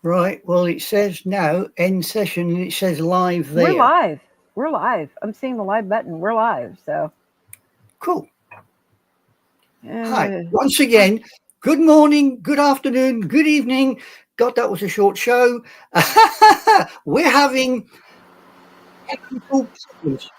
Right. Well, it says now end session, and it says live We're there. live. We're live. I'm seeing the live button. We're live. So, Cool. Hi. uh, Once again, good morning, good afternoon, good evening. God, that was a short show. We're having technical problems.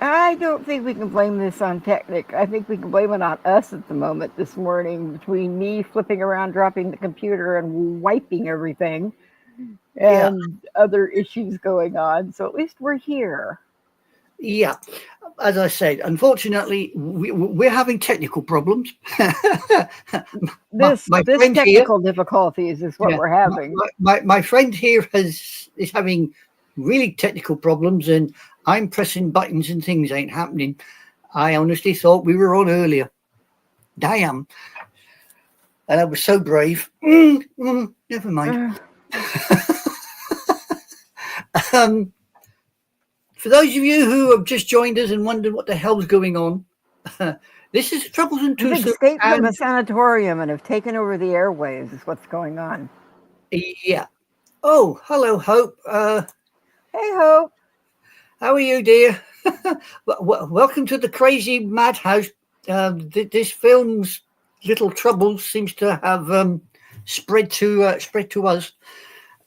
I don't think we can blame this on Technic. I think we can blame it on us at the moment this morning between me flipping around, dropping the computer, and wiping everything, Yeah. and other issues going on. So at least we're here. Yeah. As I said, unfortunately, we're having technical problems. my, my This friend here, technical difficulties is what yeah, we're having. my friend here is having really technical problems, and I'm pressing buttons and things ain't happening. I honestly thought we were on earlier. Damn. And I was so brave. Never mind. Uh, Um, for those of you who have just joined us and wondered what the hell's going on, this is Troublesome We've Twosome, escaped from a and sanatorium and have taken over the airwaves. Is what's going on. yeah. Oh, hello, Hope. Hey, Hope. How are you, dear? Welcome to the crazy madhouse. This film's little trouble seems to have spread to us.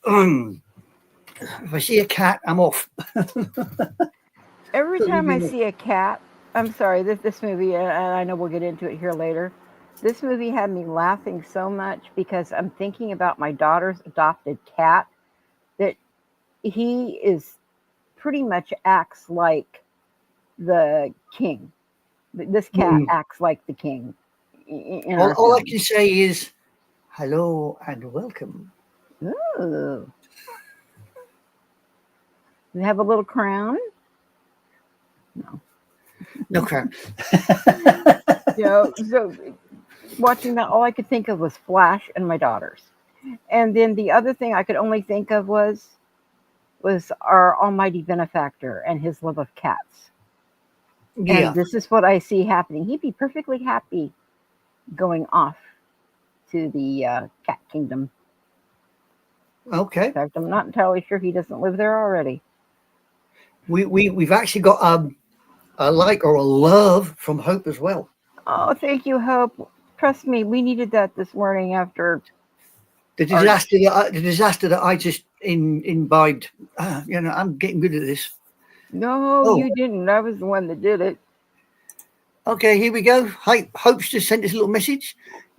If I see a cat, I'm off. Every So time I leaving it. see a cat, I'm sorry, this movie, and I know we'll get into it here later. This movie had me laughing so much because I'm thinking about my daughter's adopted cat that he is pretty much acts like the king. This cat Mm. acts like the king in our All I film. can say is hello and welcome. Ooh. They have a little crown. No. No crown. So watching that, all I could think of was Flash and my daughters. And then the other thing I could only think of was our almighty benefactor and his love of cats. And Yeah. this is what I see happening. He'd be perfectly happy going off to the cat kingdom. Okay. In fact, I'm not entirely sure he doesn't live there already. We've actually got a like or a love from Hope as well. Oh, thank you, Hope. Trust me, we needed that this morning after our. The disaster that I just imbibed. I'm getting good at this. No, Oh, you didn't. I was the one that did it. okay. Here we go. Hi, Hope's just sent us a little message.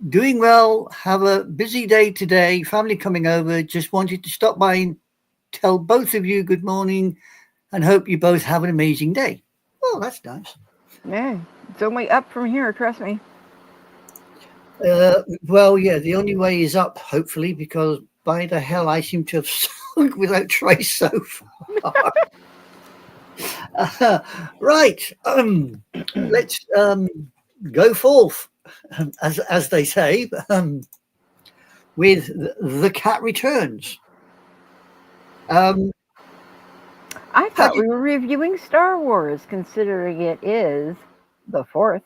Doing well. Have a busy day today. Family coming over. Just wanted to stop by and tell both of you good morning, and hope you both have an amazing day. Oh, that's nice. Yeah, it's only up from here. Trust me. Well, yeah, the only way is up, hopefully, because by the hell I seem to have sunk without trace so far. Right, let's go forth, as they say, with the cat returns. Um, I how thought did, we were reviewing Star Wars, considering it is the fourth.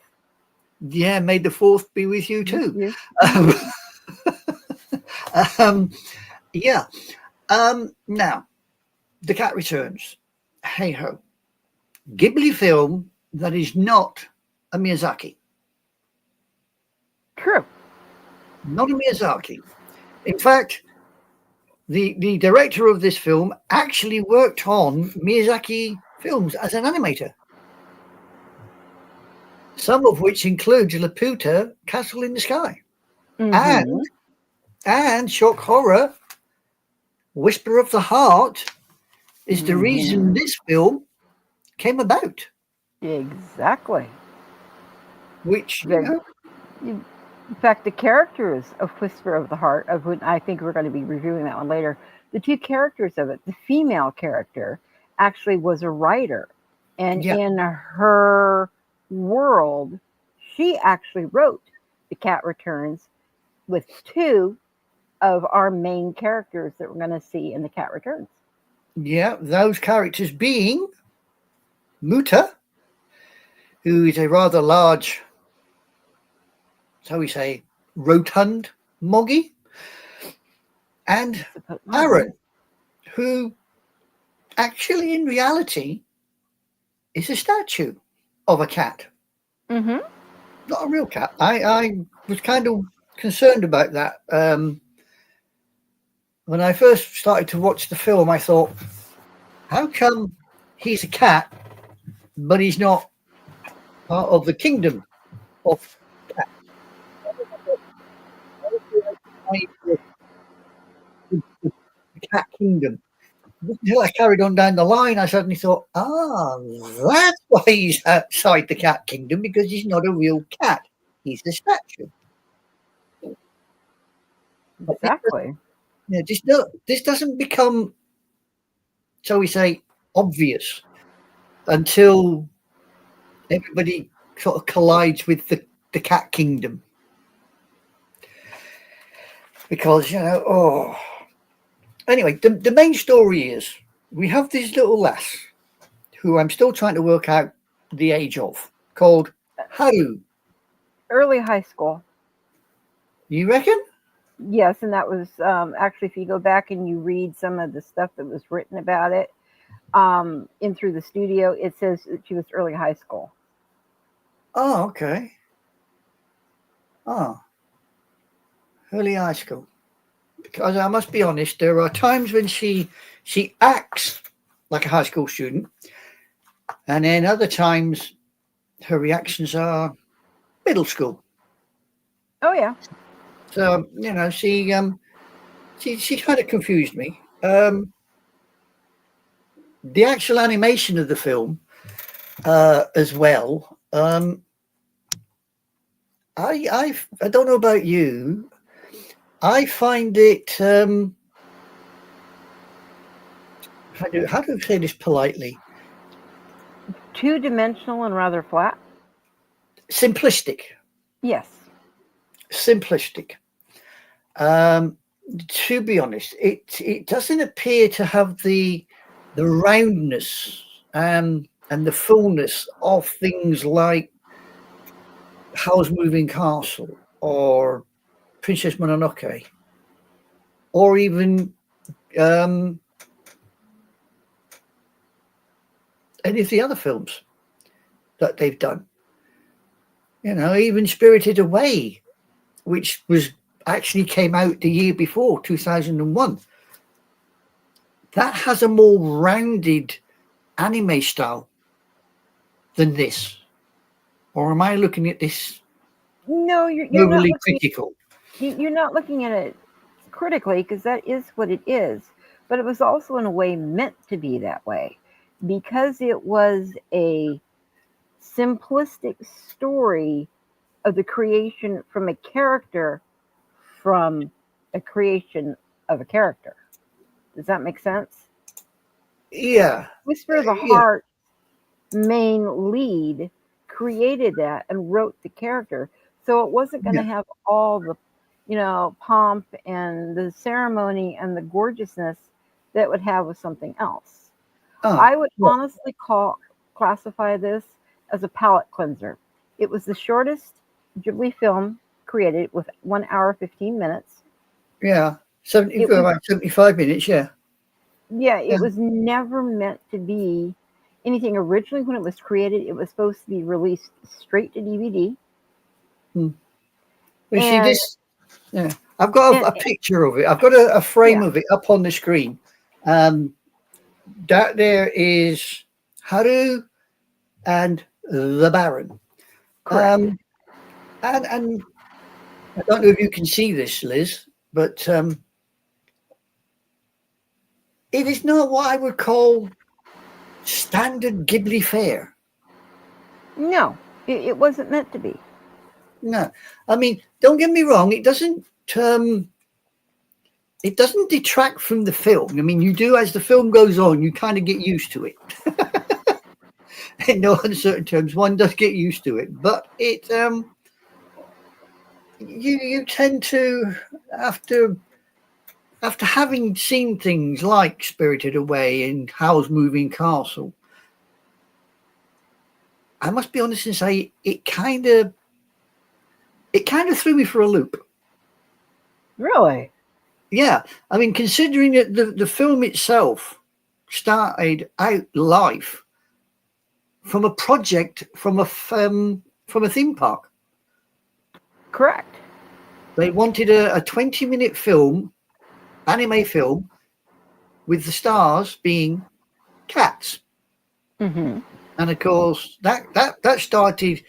yeah, may the fourth be with you With too. you. Um, um, yeah. Now, the cat returns. Hey ho. Ghibli film that is not a Miyazaki. True. Not a Miyazaki. In fact, the director of this film actually worked on Miyazaki films as an animator, some of which includes Laputa, Castle in the Sky, and Mm-hmm. shock horror, Whisper of the Heart is the reason Mm-hmm. this film came about. Exactly. Which The, in fact, the characters of Whisper of the Heart, of which I think we're going to be reviewing that one later, the two characters of it, the female character actually was a writer. And yeah, in her world, she actually wrote The Cat Returns with two of our main characters that we're going to see in The Cat Returns. yeah, those characters being Muta, who is a rather large, shall we say, rotund moggy, and Mhm. Aaron, who actually in reality is a statue of a cat, Mhm. not a real cat. I was kind of concerned about that. When I first started to watch the film, I thought, how come he's a cat, but he's not part of the kingdom of cats? The cat kingdom. Until I carried on down the line, I suddenly thought, that's why he's outside the cat kingdom, because he's not a real cat. He's a statue. But Exactly. this doesn't become, shall we say, obvious until everybody sort of collides with the cat kingdom. Because, anyway, the main story is we have this little lass who I'm still trying to work out the age of, called Haru. Early high school. You reckon? Yes, and that was actually, if you go back and you read some of the stuff that was written about it in through the studio, it says that she was early high school. Oh, okay. Oh, early high school. Because I must be honest, there are times when she acts like a high school student, and then other times her reactions are middle school. Oh yeah. So she kind of confused me. The actual animation of the film as well. I don't know about you. I find it. How do I say this politely? Two-dimensional and rather flat. Simplistic. Yes. Simplistic. Um, to be honest, it doesn't appear to have the roundness and the fullness of things like Howl's Moving Castle or Princess Mononoke, or even um, any of the other films that they've done. Even Spirited Away, which was actually came out the year before, 2001. That has a more rounded anime style than this. Or am I looking at this No, you're not overly looking. critical? You're not looking at it critically, because that is what it is. But it was also in a way meant to be that way, because it was a simplistic story of the creation from a character from a creation of a character. Does that make sense? Yeah, Whisper of the yeah, Heart main lead created that and wrote the character. So it wasn't going to yeah. have all the, pomp and the ceremony and the gorgeousness that would have with something else. Oh, I would yeah, honestly classify this as a palate cleanser. It was the shortest Ghibli film created with 1 hour 15 minutes. yeah. It was About 75 minutes. Yeah, Yeah, yeah. it was never meant to be anything. Originally, when it was created, it was supposed to be released straight to DVD. Hmm. You see And this? Yeah, I've got and a picture of it. I've got a frame yeah, of it up on the screen. Um, that there is Haru and the Baron. correct. Um, and I don't know if you can see this, Liz, but it is not what I would call standard Ghibli fare. No, it wasn't meant to be. No, I mean, don't get me wrong. It doesn't detract from the film. I mean, you do as the film goes on, you kind of get used to it. In no uncertain terms, one does get used to it, but you tend to after having seen things like Spirited Away and Howl's Moving Castle. I must be honest and say it kind of threw me for a loop. Really? Yeah, I mean, considering that the film itself started out life from a project from a theme park. Correct. They wanted a 20-minute film, anime film, with the stars being cats. Mm-hmm. And of course, that started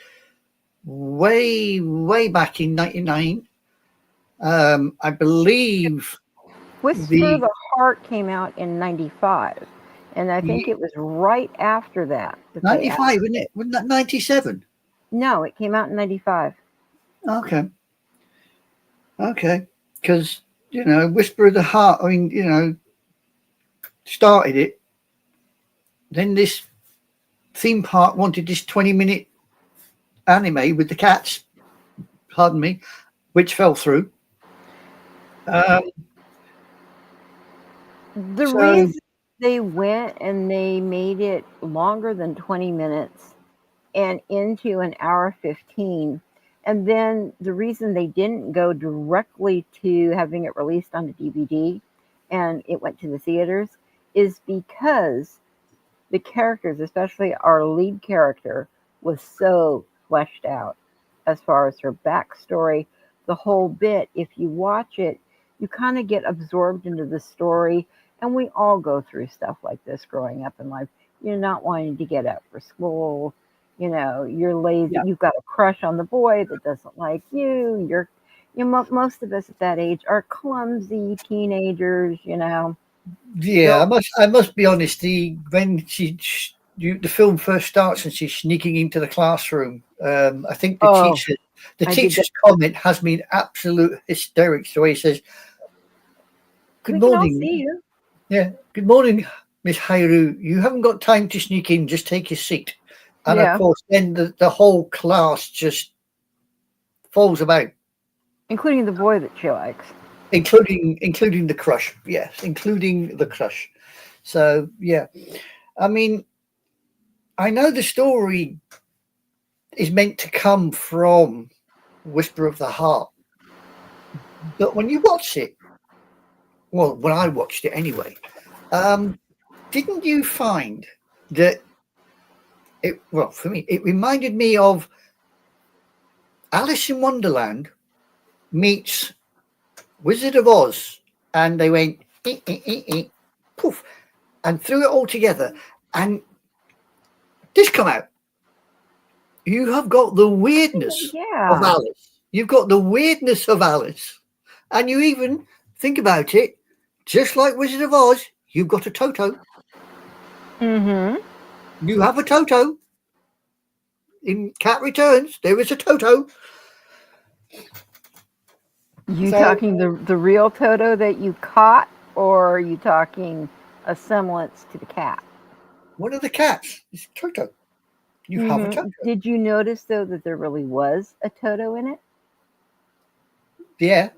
way back in '99. I believe Whisper the the Heart came out in '95, and I think it was right after that that they asked. 95, isn't it? Wasn't that 97? No, it came out in '95. Okay, okay, because Whisper of the Heart. I mean, started it. Then this theme park wanted this 20-minute anime with the cats. Pardon me, which fell through. Um, The so reason they went and they made it longer than 20 minutes and into an hour 15, and then the reason they didn't go directly to having it released on a DVD and it went to the theaters is because the characters, especially our lead character, was so fleshed out as far as her backstory, the whole bit. If you watch it, you kind of get absorbed into the story. And we all go through stuff like this growing up in life. You're not wanting to get up for school. You're lazy. yeah, You've got a crush on the boy that doesn't like you. Most of us at that age are clumsy teenagers. yeah, So, I must be honest. When the film first starts and she's sneaking into the classroom, I think the oh, teacher the I did that. teacher's comment has been absolute hysterics. The way he says, "Good We can all morning, see you. yeah, good morning, Miss Hairu. You haven't got time to sneak in. Just take your seat." And of Yeah, course, then the whole class just falls about, including the boy that she likes. including the crush. Yes, including the crush. So yeah, I mean, I know the story is meant to come from Whisper of the Heart, but when you watch it, well, when I watched it anyway, um, didn't you find that it? Well, for me, it reminded me of Alice in Wonderland meets Wizard of Oz, and they went poof, and threw it all together, and this come out. You have got the weirdness of Yeah. Alice. You've got the weirdness of Alice. And you even think about it, just like Wizard of Oz, you've got a Toto. Mm-hmm. You have a Toto. In Cat Returns, there is a Toto. You So talking the real Toto that you caught, or are you talking a semblance to the cat? one of the cats is Toto. You have a Mm-hmm. Toto. Did you notice though that there really was a Toto in it? Yeah,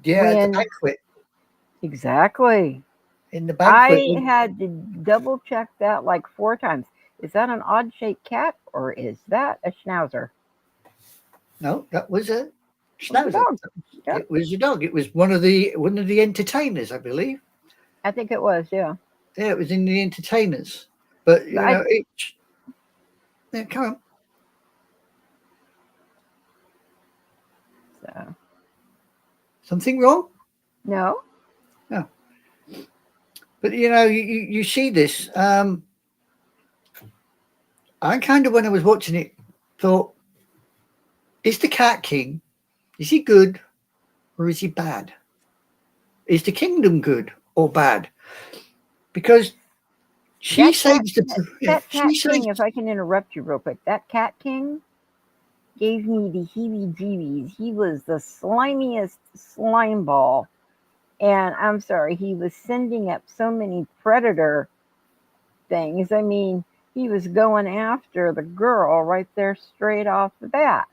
yeah, at the When banquet. exactly? In the banquet. I had to double check that like 4 times. Is that an odd shaped cat or is that a schnauzer? No, that was a It was a schnauzer. dog. Yep. It was a dog. It was one of the entertainers, I believe. I think it was, yeah. Yeah, it was in the entertainers. But I yeah, come on. so Something wrong? no. No. But you see this. I kind of, when I was watching it, thought, is the Cat King? Is he good or is he bad? Is the kingdom good or bad? Because she That cat saves the yeah, that she cat saves king, if I can interrupt you real quick, that cat king gave me the heebie jeebies. He was the slimiest slime ball. And I'm sorry, he was sending up so many predator things. I mean, he was going after the girl right there straight off the bat.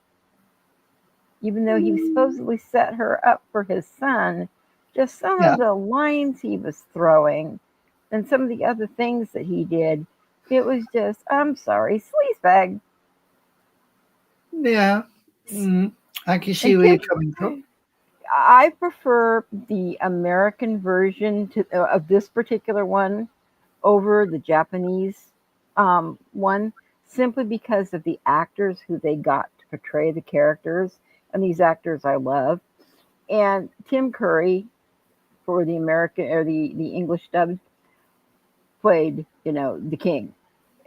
Even though he supposedly set her up for his son, just some yeah, of the lines he was throwing and some of the other things that he did, it was just, I'm sorry, sleazebag. yeah. Mm, I can see And where you're coming from. I prefer the American version of this particular one over the Japanese one, simply because of the actors who they got to portray the characters, and these actors I love. And Tim Curry for the American or the English dub played, the king,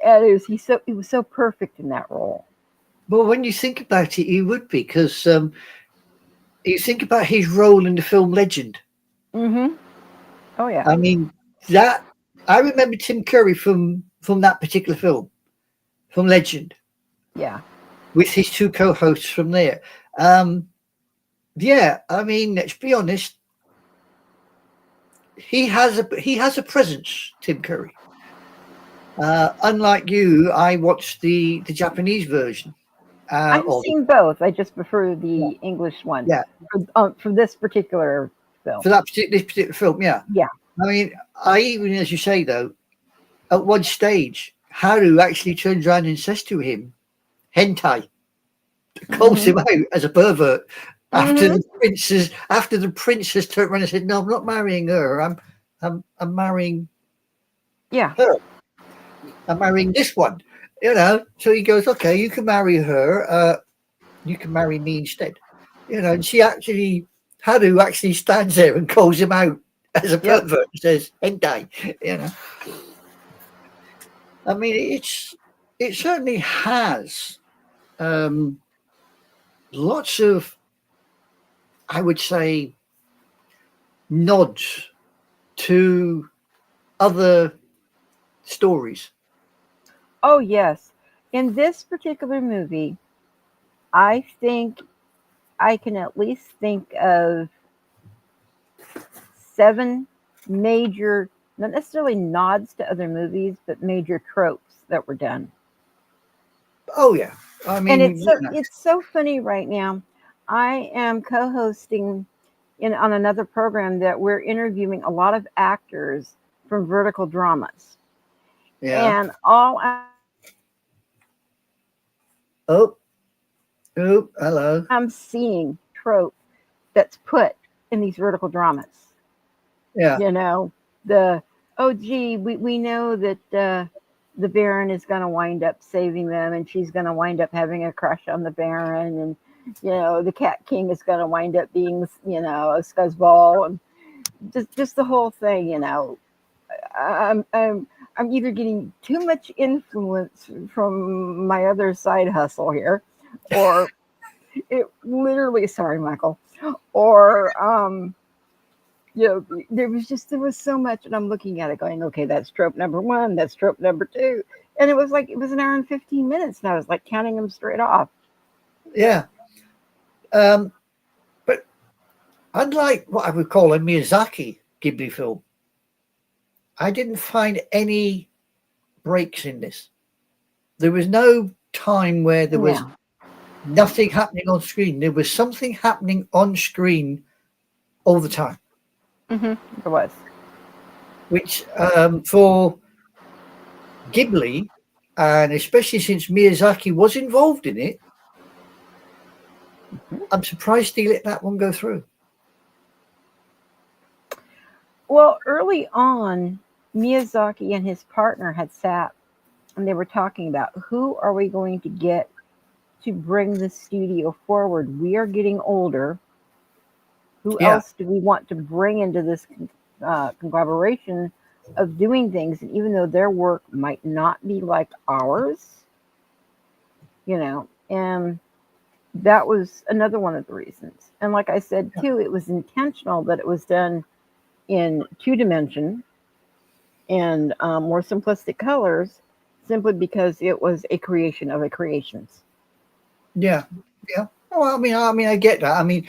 and he was so perfect in that role. Well, when you think about it, he would be, because you think about his role in the film Legend. Mm-hmm. Oh yeah. I mean, that I remember Tim Curry from that particular film, from Legend, Yeah. with his two co-hosts from there. Yeah, I mean, let's be honest, he has a presence, Tim Curry. Unlike you, I watched the Japanese version I've of it. seen both. I just prefer Yeah, the English one yeah, for this particular film. for this particular film. Yeah, Yeah. I mean, I even, as you say though, at one stage, Haru actually turns around and says to him, "Hentai," calls Hmm. him out as a pervert after Hmm. the princess turned around and said, "No, I'm not marrying her. I'm marrying Yeah. her. I'm marrying this one." So he goes, "Okay, you can marry her. You can marry me instead." And Haru actually stands there and calls him out as a Yep. pervert and says, "Hentai." You know, I mean, it certainly has um, lots of, I would say, nods to other stories. Oh yes. In this particular movie, I think I can at least think of seven major, not necessarily nods to other movies, but major tropes that were done. Oh yeah, I And mean, it's so funny right now. I am co-hosting on another program that we're interviewing a lot of actors from vertical dramas, yeah. and all Oh, oh, hello. I'm seeing trope that's put in these vertical dramas. Yeah, You know, the oh gee, we know that the Baron is going to wind up saving them, and she's going to wind up having a crush on the Baron, and the Cat King is going to wind up being a scuzzball, and just the whole thing. I'm I'm I'm either getting too much influence from my other side hustle here, or it literally. Sorry, Michael. Or there was so much, and I'm looking at it going, okay, that's trope number one, that's trope number two, and it was like it was an hour and 15 minutes, and I was like counting them straight off. yeah. Um, but unlike what I would call a Miyazaki Ghibli film, I didn't find any breaks in this. There was no time where there was Yeah. nothing happening on screen. There was something happening on screen all the time, Hmm. It was. which for Ghibli, and especially since Miyazaki was involved in it, I'm surprised he let that one go through. Well, early on, Miyazaki and his partner had sat and they were talking about who are we going to get to bring the studio forward. We are getting older. Who Yeah, else do we want to bring into this conglomeration of doing things? And even though their work might not be like ours, and that was another one of the reasons. And like I said too, it was intentional that it was done in 2 dimension and more simplistic colors, simply because it was a creation of a creations. yeah, yeah. Well, I mean, I get that. I mean,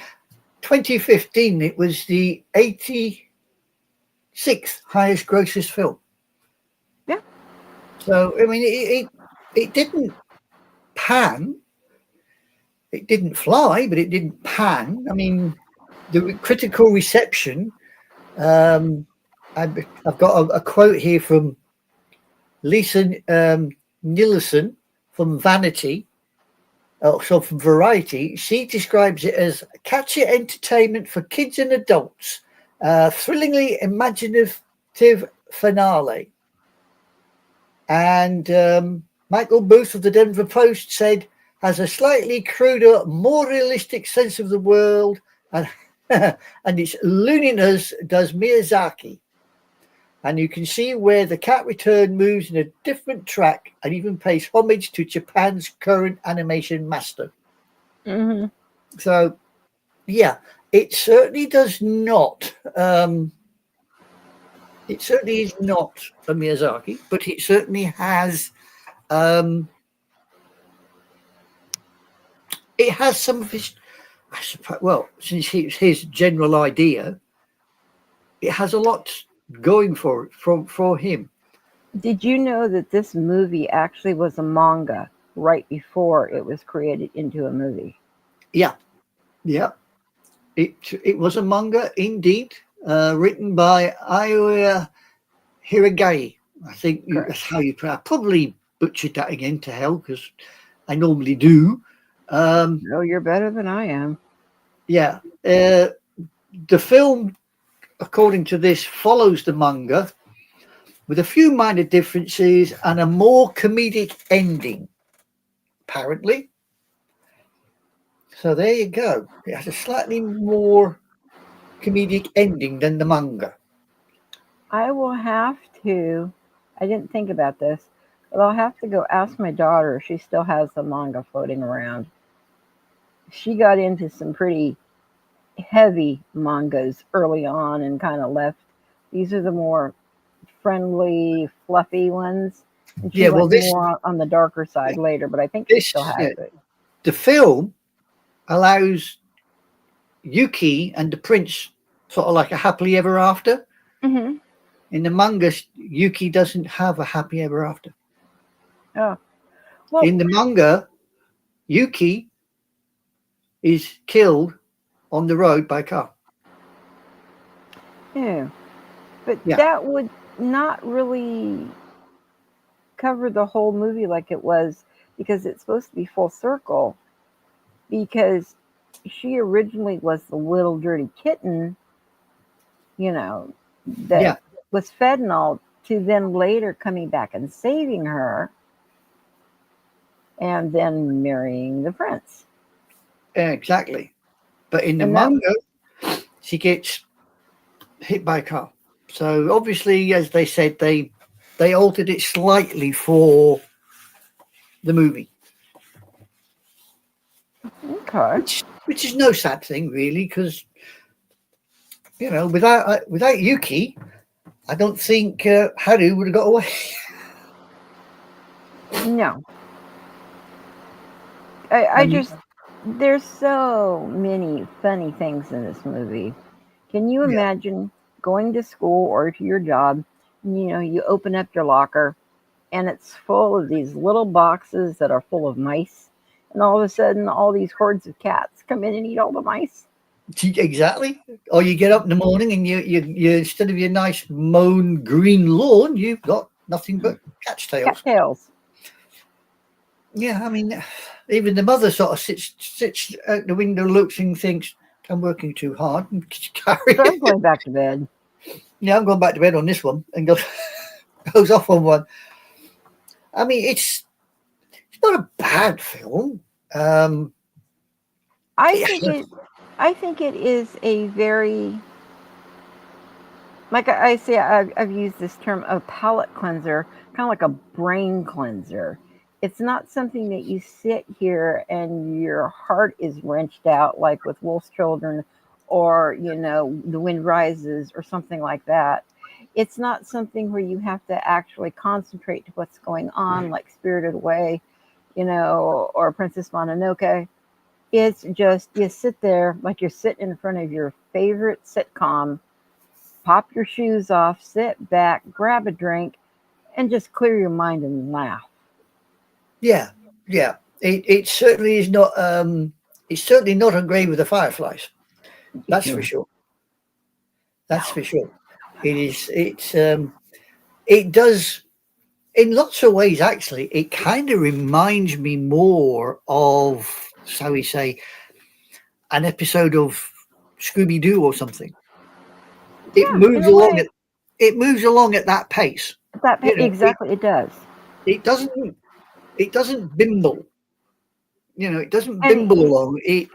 2015, it was the 86th highest grossest film. Yeah. So I mean, it didn't pan, it didn't fly, but it didn't pan. I mean, the critical reception. Um, I've got a quote here from Lisa Nielsen from Vanity. So from Variety, she describes it as catchy entertainment for kids and adults, thrillingly imaginative finale. And Michael Booth of the Denver Post said, has a slightly cruder, more realistic sense of the world, and and its looniness does Miyazaki. And you can see where the cat return moves in a different track and even pays homage to Japan's current animation master. Mm-hmm. So, yeah, it certainly does not. It certainly is not a Miyazaki, but it certainly has. Um, it has some of his. I suppose. Well, since it's his general idea, it has a lot going for it for him. Did you know that this movie actually was a manga right before it was created into a movie? Yeah, yeah. It was a manga indeed, written by Aoya Hiragai. I think Correct. that's how you pronounce. I probably butchered that again to hell because I normally do. Um, No, you're better than I am. yeah, the film, according to this, follows the manga with a few minor differences and a more comedic ending. Apparently, so there you go. It has a slightly more comedic ending than the manga. I will have to. I didn't think about this, but I'll have to go ask my daughter if she still has the manga floating around. She got into some pretty heavy mangas early on and kind of left. These are the more friendly, fluffy ones. And she Yeah, well, went more on the darker side later, but I think she still this has yeah, it. the film allows Yuki and the prince sort of like a happily ever after. Hmm. In the manga, Yuki doesn't have a happy ever after. Oh, well, In the manga, Yuki is killed on the road by a car. yeah. But Yeah, that would not really cover the whole movie like it was because it's supposed to be full circle because she originally was the little dirty kitten, you know, that yeah, was fed and all, to then later coming back and saving her and then marrying the prince. exactly. But in the And that, manga, she gets hit by a car. So obviously, as they said, they altered it slightly for the movie, okay. which is no sad thing really, because without Yuki, I don't think Haru would have got away. No, I And just, there's so many funny things in this movie. Can you yeah, imagine going to school or to your job, and, you open up your locker and it's full of these little boxes that are full of mice, and all of a sudden, all these hordes of cats come in and eat all the mice? exactly. Or you get up in the morning and you instead of your nice mown green lawn, you've got nothing but cat's tails. Cattails. Yeah, I mean, even the mother sort of sits out the window, looks and thinks, "I'm working too hard." And carry So I'm it. going back to bed. Yeah, I'm going back to bed on this one, and goes off on one. I mean, it's not a bad film. Um, I yeah, think it. I think it is a very, like I say, I've used this term, a palate cleanser, kind of like a brain cleanser. It's not something that you sit here and your heart is wrenched out like with Wolf's Children or, The Wind Rises or something like that. It's not something where you have to actually concentrate to what's going on, like Spirited Away, or Princess Mononoke. It's just you sit there like you're sitting in front of your favorite sitcom, pop your shoes off, sit back, grab a drink, and just clear your mind and laugh. yeah, yeah. It certainly is not. It's certainly not a grave with the fireflies. That's for sure. That's No, for sure. It is. It does. in lots of ways, actually, it kind of reminds me more of, shall we say, an episode of Scooby Doo or something. It Yeah, in moves a along way. at it moves along at that pace. You know, Exactly, it does. it doesn't bimble. You know, it doesn't And bimble along. It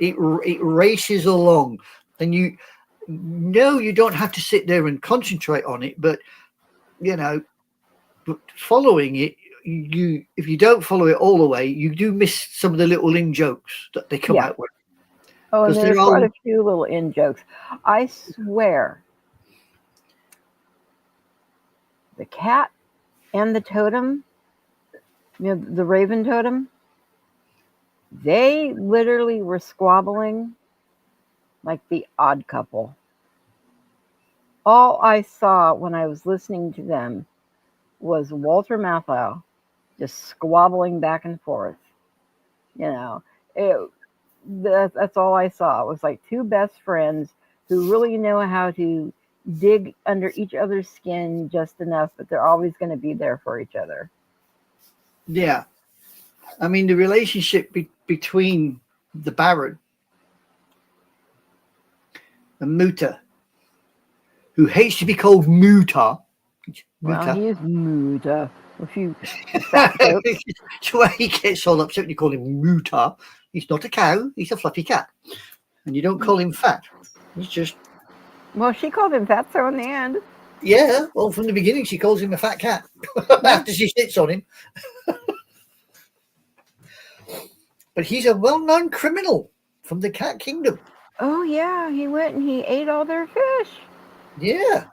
races along, and you don't have to sit there and concentrate on it. But you know, following it, you if you don't follow it all the way, you do miss some of the little in jokes that they come yeah. out with Oh, and because they're there's all quite a few little in jokes. I swear, the cat and the totem, the raven totem, they literally were squabbling like the odd couple. All I saw when I was listening to them was Walter Matthau just squabbling back and forth. You know, it, that's all I saw. It was like two best friends who really know how to dig under each other's skin just enough, but they're always going to be there for each other. yeah. I mean, the relationship between the Baron and Muta, who hates to be called Muta. Well, Muta. he is mood. A few fat folks. It's why he gets all upset when you call him Muta. He's not a cow, he's a fluffy cat. And you don't call him fat. He's just, Well, she called him Fatso in the end. yeah, well, from the beginning, she calls him a fat cat Yeah. after she sits on him. But he's a well known criminal from the Cat Kingdom. Oh, yeah. He went and he ate all their fish. Yeah.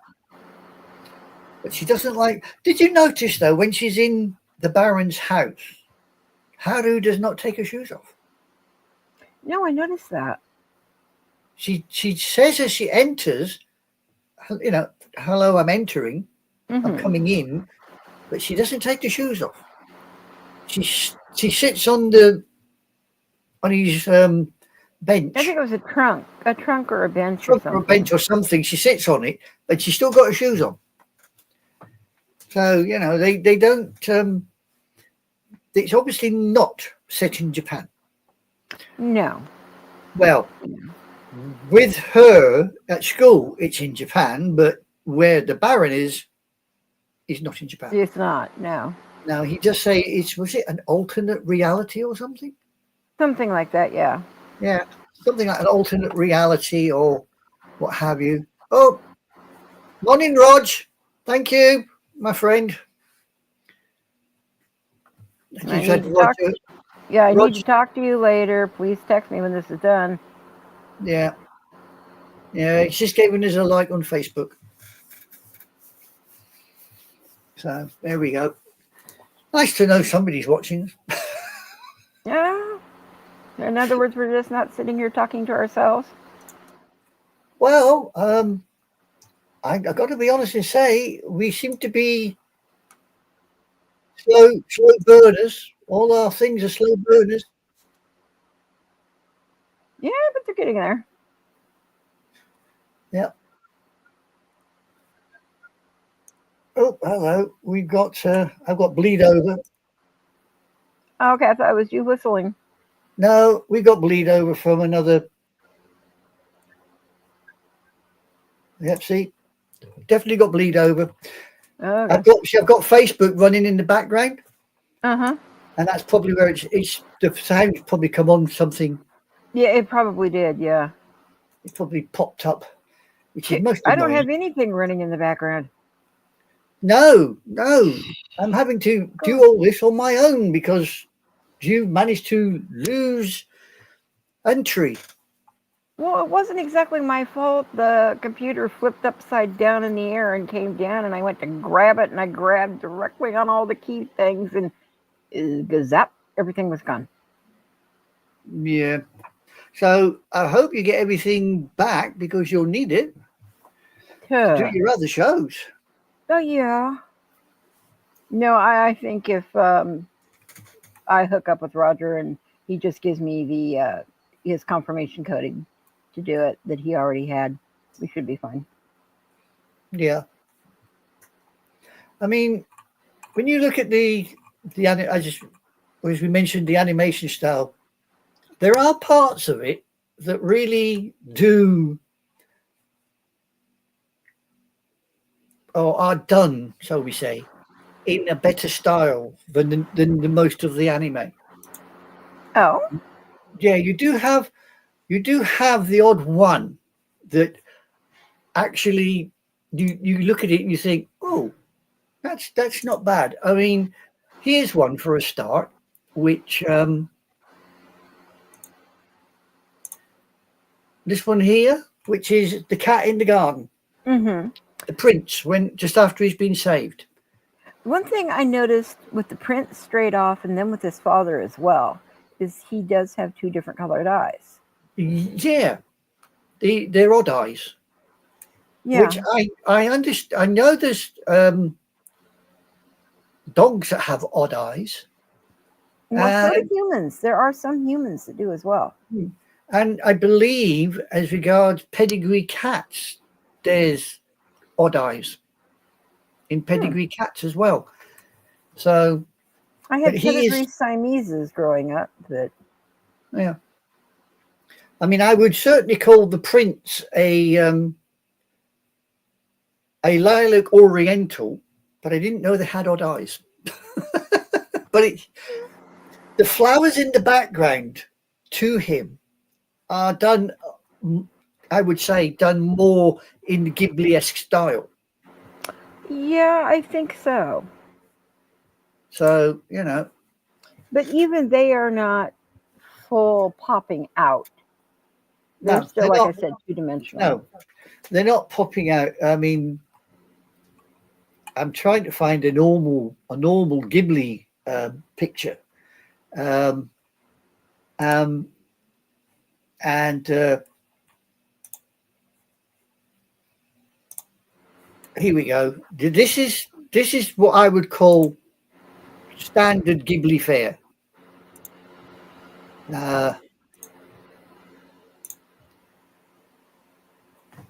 But she doesn't like. Did you notice, though, when she's in the Baron's house, Haru does not take her shoes off? No, I noticed that. She says as she enters, you know, hello, I'm entering, I'm coming in, but she doesn't take the shoes off. She sits on his bench. I think it was a trunk or a bench or Or a something. bench or something. She sits on it, but she's still got her shoes on. So you know they don't. It's obviously not set in Japan. No. Well, with her at school, it's in Japan, but where the Baron is not in Japan. It's not. No. Now he just say was it an alternate reality or something? Something like that, yeah. Yeah, something like an alternate reality or what have you. Oh, morning, Rog. Thank you, my friend. I need to talk to you later. Please text me when this is done. Yeah. Yeah, it's just giving us a like on Facebook. So there we go. Nice to know somebody's watching. Yeah. In other words, we're just not sitting here talking to ourselves. Well, I got to be honest and say we seem to be slow burners. All our things are slow burners. Yeah, but they're getting there. Yeah. Oh, hello. We've got. I've got bleed over. Oh, okay, I thought it was you whistling. No, we got bleed over from another. Yep, see, definitely got bleed over. Okay. I've got Facebook running in the background. Uh-huh. And that's probably where it's the sound's probably come on something. Yeah, it probably did. Yeah. It probably popped up, which is most annoying. I don't have anything running in the background. No, I'm having to do all this on my own because you managed to lose entry. Well, it wasn't exactly my fault. The computer flipped upside down in the air and came down, and I went to grab it, and I grabbed directly on all the key things, and gazap, everything was gone. Yeah. So I hope you get everything back because you'll need it to do your other shows. Oh, yeah. No, I think if I hook up with Roger and he just gives me the his confirmation coding to do it that he already had, we should be fine. Yeah. I mean, when you look at as we mentioned, the animation style, there are parts of it that really do or are done, shall we say, in a better style than the most of the anime. Oh, Yeah, you do have the odd one that actually you look at it and you think, oh, that's not bad. I mean, here's one for a start, which this one here, which is the cat in the garden, mm-hmm. the prince when just after he's been saved. One thing I noticed with the prince straight off, and then with his father as well, is he does have two different colored eyes. Yeah, they're odd eyes, Yeah. which I understand. I know there's dogs that have odd eyes. Well, so do humans. There are some humans that do as well. And I believe, as regards pedigree cats, there's odd eyes in pedigree cats as well. So, I had pedigree Siameses growing up. Yeah. I mean, I would certainly call the prince a lilac oriental, but I didn't know they had odd eyes. But the flowers in the background to him are done, I would say, done more in the Ghibli-esque style. Yeah, I think so. So, But even they are not full popping out. They're still, like I said, two-dimensional. No, they're not popping out. I mean, I'm trying to find a normal Ghibli picture. And here we go. This is what I would call standard Ghibli fare.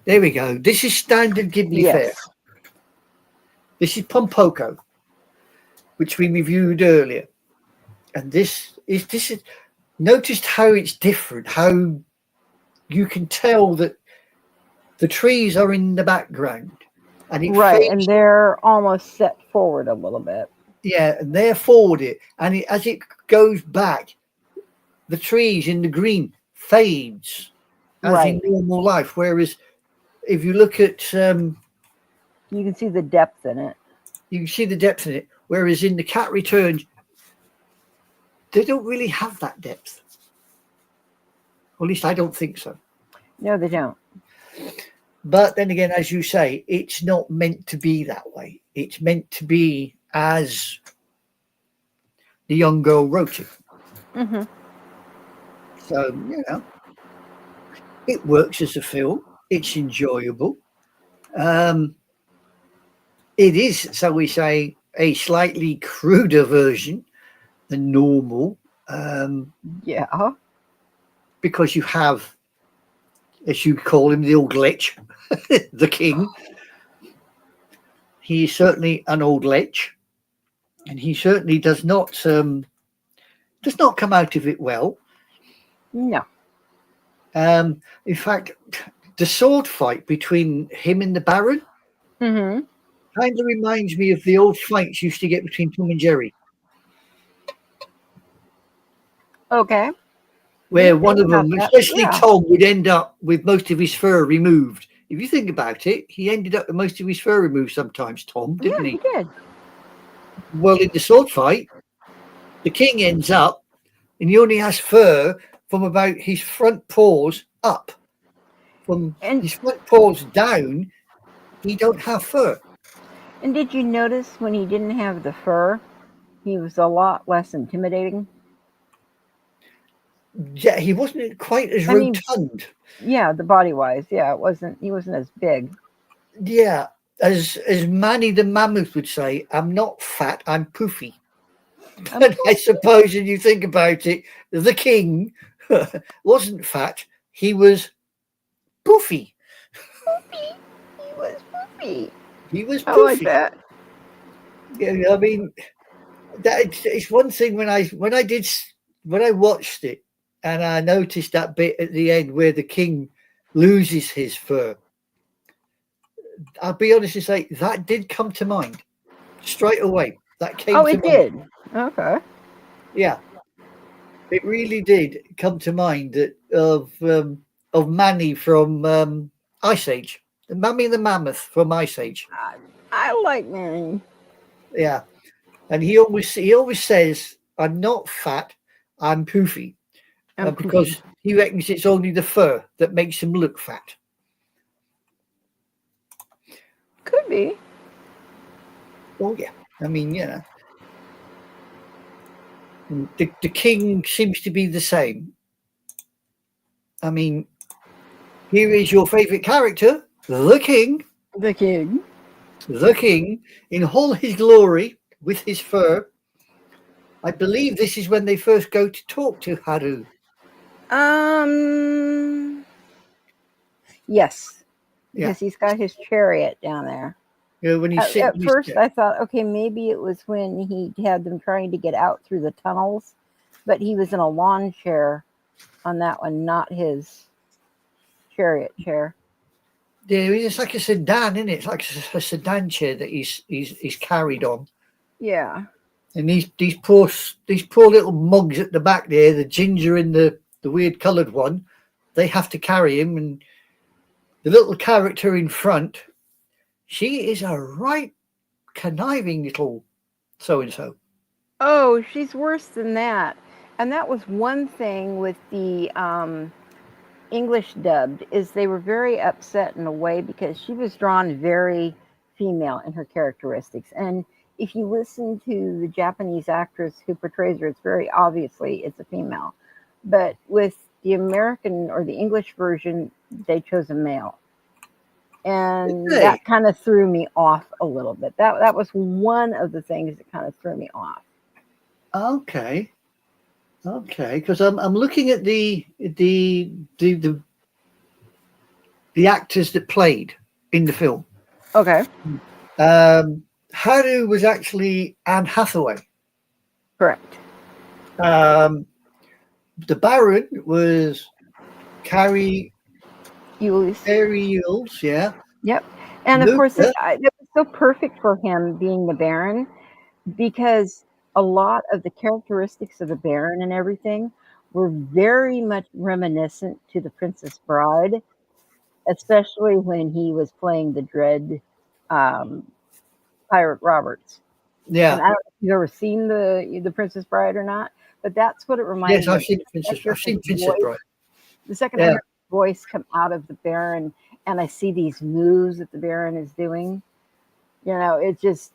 There we go. This is standard Ghibli fare. This is Pompoko, which we reviewed earlier. And this is noticed how it's different, how you can tell that the trees are in the background. And and they're almost set forward a little bit. Yeah, and they're forwarded. And as it goes back, the trees in the green fades as in normal life. Whereas if you look at you can see the depth in it. You can see the depth in it. Whereas in the Cat Returns, they don't really have that depth. Or at least I don't think so. No, they don't. But then again, as you say, it's not meant to be that way. It's meant to be as the young girl wrote it. Mm-hmm. So, it works as a film. It's enjoyable. It is, so we say, a slightly cruder version than normal. Yeah. Because you have, as you call him, the old lech, the king. He is certainly an old lech, and he certainly does not come out of it well. No. In fact, the sword fight between him and the Baron kind of reminds me of the old fights used to get between Tom and Jerry. Okay. Where one of them, especially Tom, would end up with most of his fur removed. If you think about it, he ended up with most of his fur removed sometimes, Tom, didn't he? Yeah, he did. Well, in the sword fight, the king ends up, and he only has fur from about his front paws up. From his front paws down, he don't have fur. And did you notice when he didn't have the fur, he was a lot less intimidating? Yeah, he wasn't quite as rotund. Yeah, the body-wise, he wasn't as big. Yeah, as Manny the Mammoth would say, I'm not fat, I'm poofy. And I suppose when you think about it, the king wasn't fat, he was poofy. He was poofy. He was poofy. I like that. Yeah, I mean, it's one thing when I watched it and I noticed that bit at the end where the king loses his fur. I'll be honest and say that did come to mind straight away. That came Oh, to it mind. did. Okay. Yeah, it really did come to mind that of Manny from Ice Age, the Mummy and the Mammoth from Ice Age. I like Mary. Yeah, and he always says, "I'm not fat, I'm poofy," I'm because poofy. he reckons it's only the fur that makes him look fat. Could be. Well, yeah, I mean, the king seems to be the same. I mean, here is your favourite character, the king. The king. The king in all his glory with his fur. I believe this is when they first go to talk to Haru. Yes, Yeah, because he's got his chariot down there. when he's sitting At in his first, chair. I thought, okay, maybe it was when he had them trying to get out through the tunnels, but he was in a lawn chair on that one, not his chariot chair. Yeah, it's like a sedan, isn't it? It's like a sedan chair that he's carried on. Yeah. And these poor little mugs at the back there, the ginger and the weird coloured one, they have to carry him. And the little character in front, she is a right conniving little so and so. Oh, she's worse than that. And that was one thing with the English dubbed is they were very upset in a way because she was drawn very female in her characteristics. And if you listen to the Japanese actress who portrays her, it's very obviously it's a female. But with the American or the English version, they chose a male. And Hey, that kind of threw me off a little bit. That was one of the things that kind of threw me off. okay, okay, because I'm looking at the the actors that played in the film. Okay, Haru was actually Anne Hathaway. correct. Um, the Baron was Carrie Ulysses. Ariels, yeah. Yep. And of course, Luca, it was so perfect for him being the Baron because a lot of the characteristics of the Baron and everything were very much reminiscent to the Princess Bride, especially when he was playing the Dread um, Pirate Roberts. And yeah. I don't know if you've ever seen the Princess Bride or not, but that's what it reminded Yes, me I've of. seen I Princess. hear I've his seen Princess voice, Bride. the second I Yeah, hear his voice come out of the Baron, and I see these moves that the Baron is doing, it just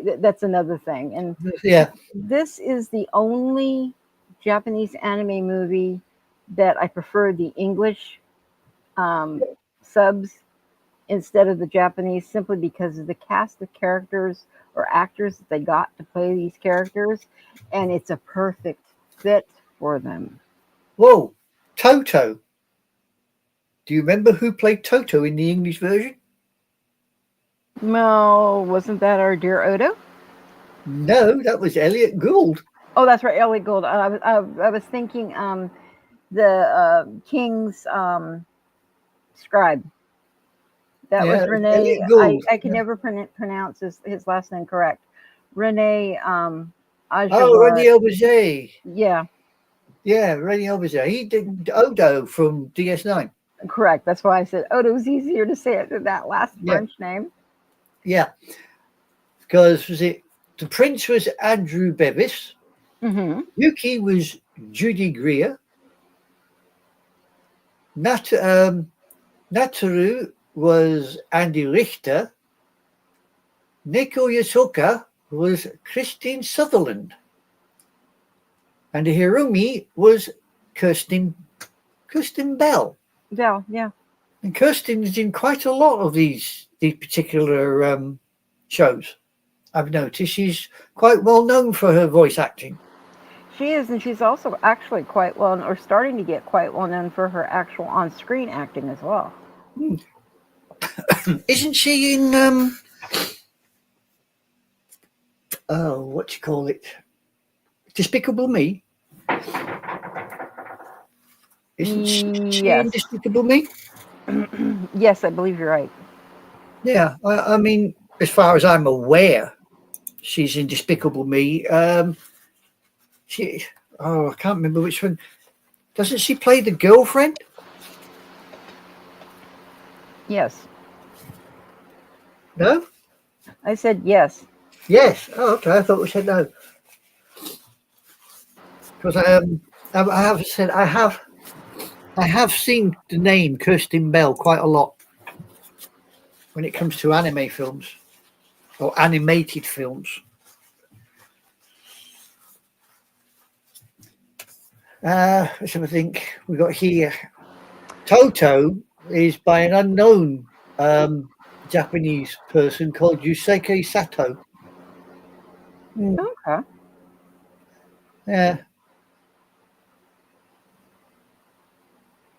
that's another thing. And yeah. this is the only Japanese anime movie that I prefer the English um, subs instead of the Japanese, simply because of the cast of characters or actors that they got to play these characters, and it's a perfect fit for them. Whoa, Toto. Do you remember who played Toto in the English version? Well, wasn't that our dear Odo? No, that was Elliot Gould. Oh, that's right, Ellie Gold. I was thinking the King's scribe. That Yeah, was it was Renee. Elliot I, Gould. I can Yeah. never pronounce his last name correct. Renee Oh, Ajavar. Randy Aubergé. Yeah, Yeah, Randy Aubergé. He did Odo from DS9. correct. That's why I said, oh, it was easier to say it than that last Yeah, French name. yeah. Because was it the Prince was Andrew Bevis, Mm-hmm. Yuki was Judy Greer, Nataru was Andy Richter, Neko Yasoka was Christine Sutherland, and Hirumi was Kirsten Kirsten Bell. Yeah. And Kirsten is in quite a lot of these particular shows. I've noticed she's quite well known for her voice acting. She is, and she's also actually quite well, or starting to get quite well known for her actual on-screen acting as well. Isn't she in what you call it? Despicable Me. Isn't she in Yes. Despicable Me? Yes, I believe you're right. Yeah, I mean, as far as I'm aware, she's in Despicable Me. She, I can't remember which one. Doesn't she play the girlfriend? Yes. No. I said yes. Yes. Oh, okay. I thought we said no. Because I have said I have seen the name Kirsten Bell quite a lot when it comes to anime films or animated films. Let's have a think. We got here. Toto is by an unknown Japanese person called Yusuke Sato. Okay. Yeah,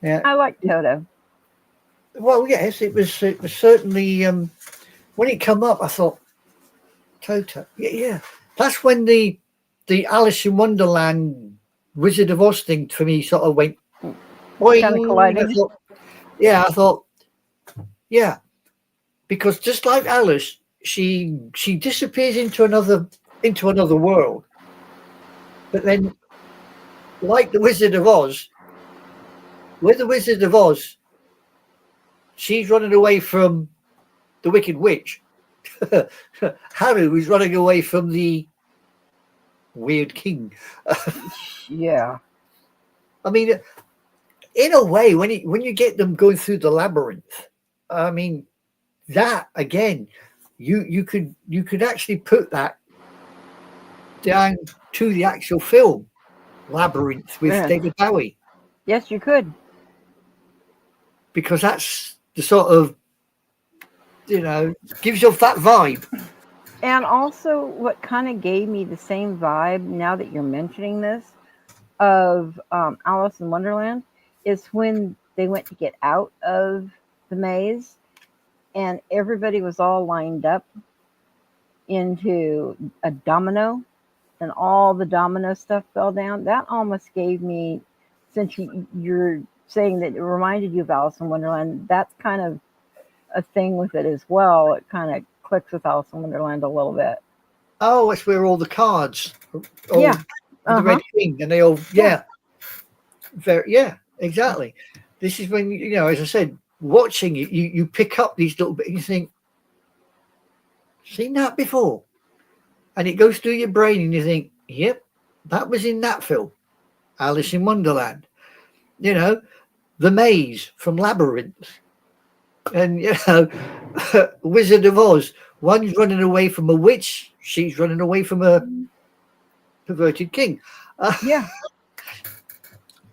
yeah. I like Toto. Well, yes, it was. It was certainly when it come up. I thought Toto. Yeah, yeah. That's when the Alice in Wonderland Wizard of Oz thing for me sort of went Kind of boing. I colliding. thought, yeah, I thought, yeah, because just like Alice, she disappears into another world, but then like the Wizard of Oz, with the Wizard of Oz, she's running away from the Wicked Witch. Harry was running away from the weird king. Yeah. I mean, in a way, when you get them going through the labyrinth, I mean, that again, you could actually put that down to the actual film Labyrinth with Man. David Bowie, Yes, you could. because that's the sort of gives off that vibe. And also, what kind of gave me the same vibe now that you're mentioning this of Alice in Wonderland is when they went to get out of the maze and everybody was all lined up into a domino and all the domino stuff fell down. That almost gave me, since you're saying that it reminded you of Alice in Wonderland, that's kind of a thing with it as well. It kind of clicks with Alice in Wonderland a little bit. Oh, it's where all the cards, all Yeah. the Red King, and they all yeah, exactly. This is when as I said, watching it, you pick up these little bits, and you think, seen that before, and it goes through your brain, and you think, yep, that was in that film, Alice in Wonderland. The maze from Labyrinth, and Wizard of Oz. One's running away from a witch, she's running away from a perverted king. Yeah.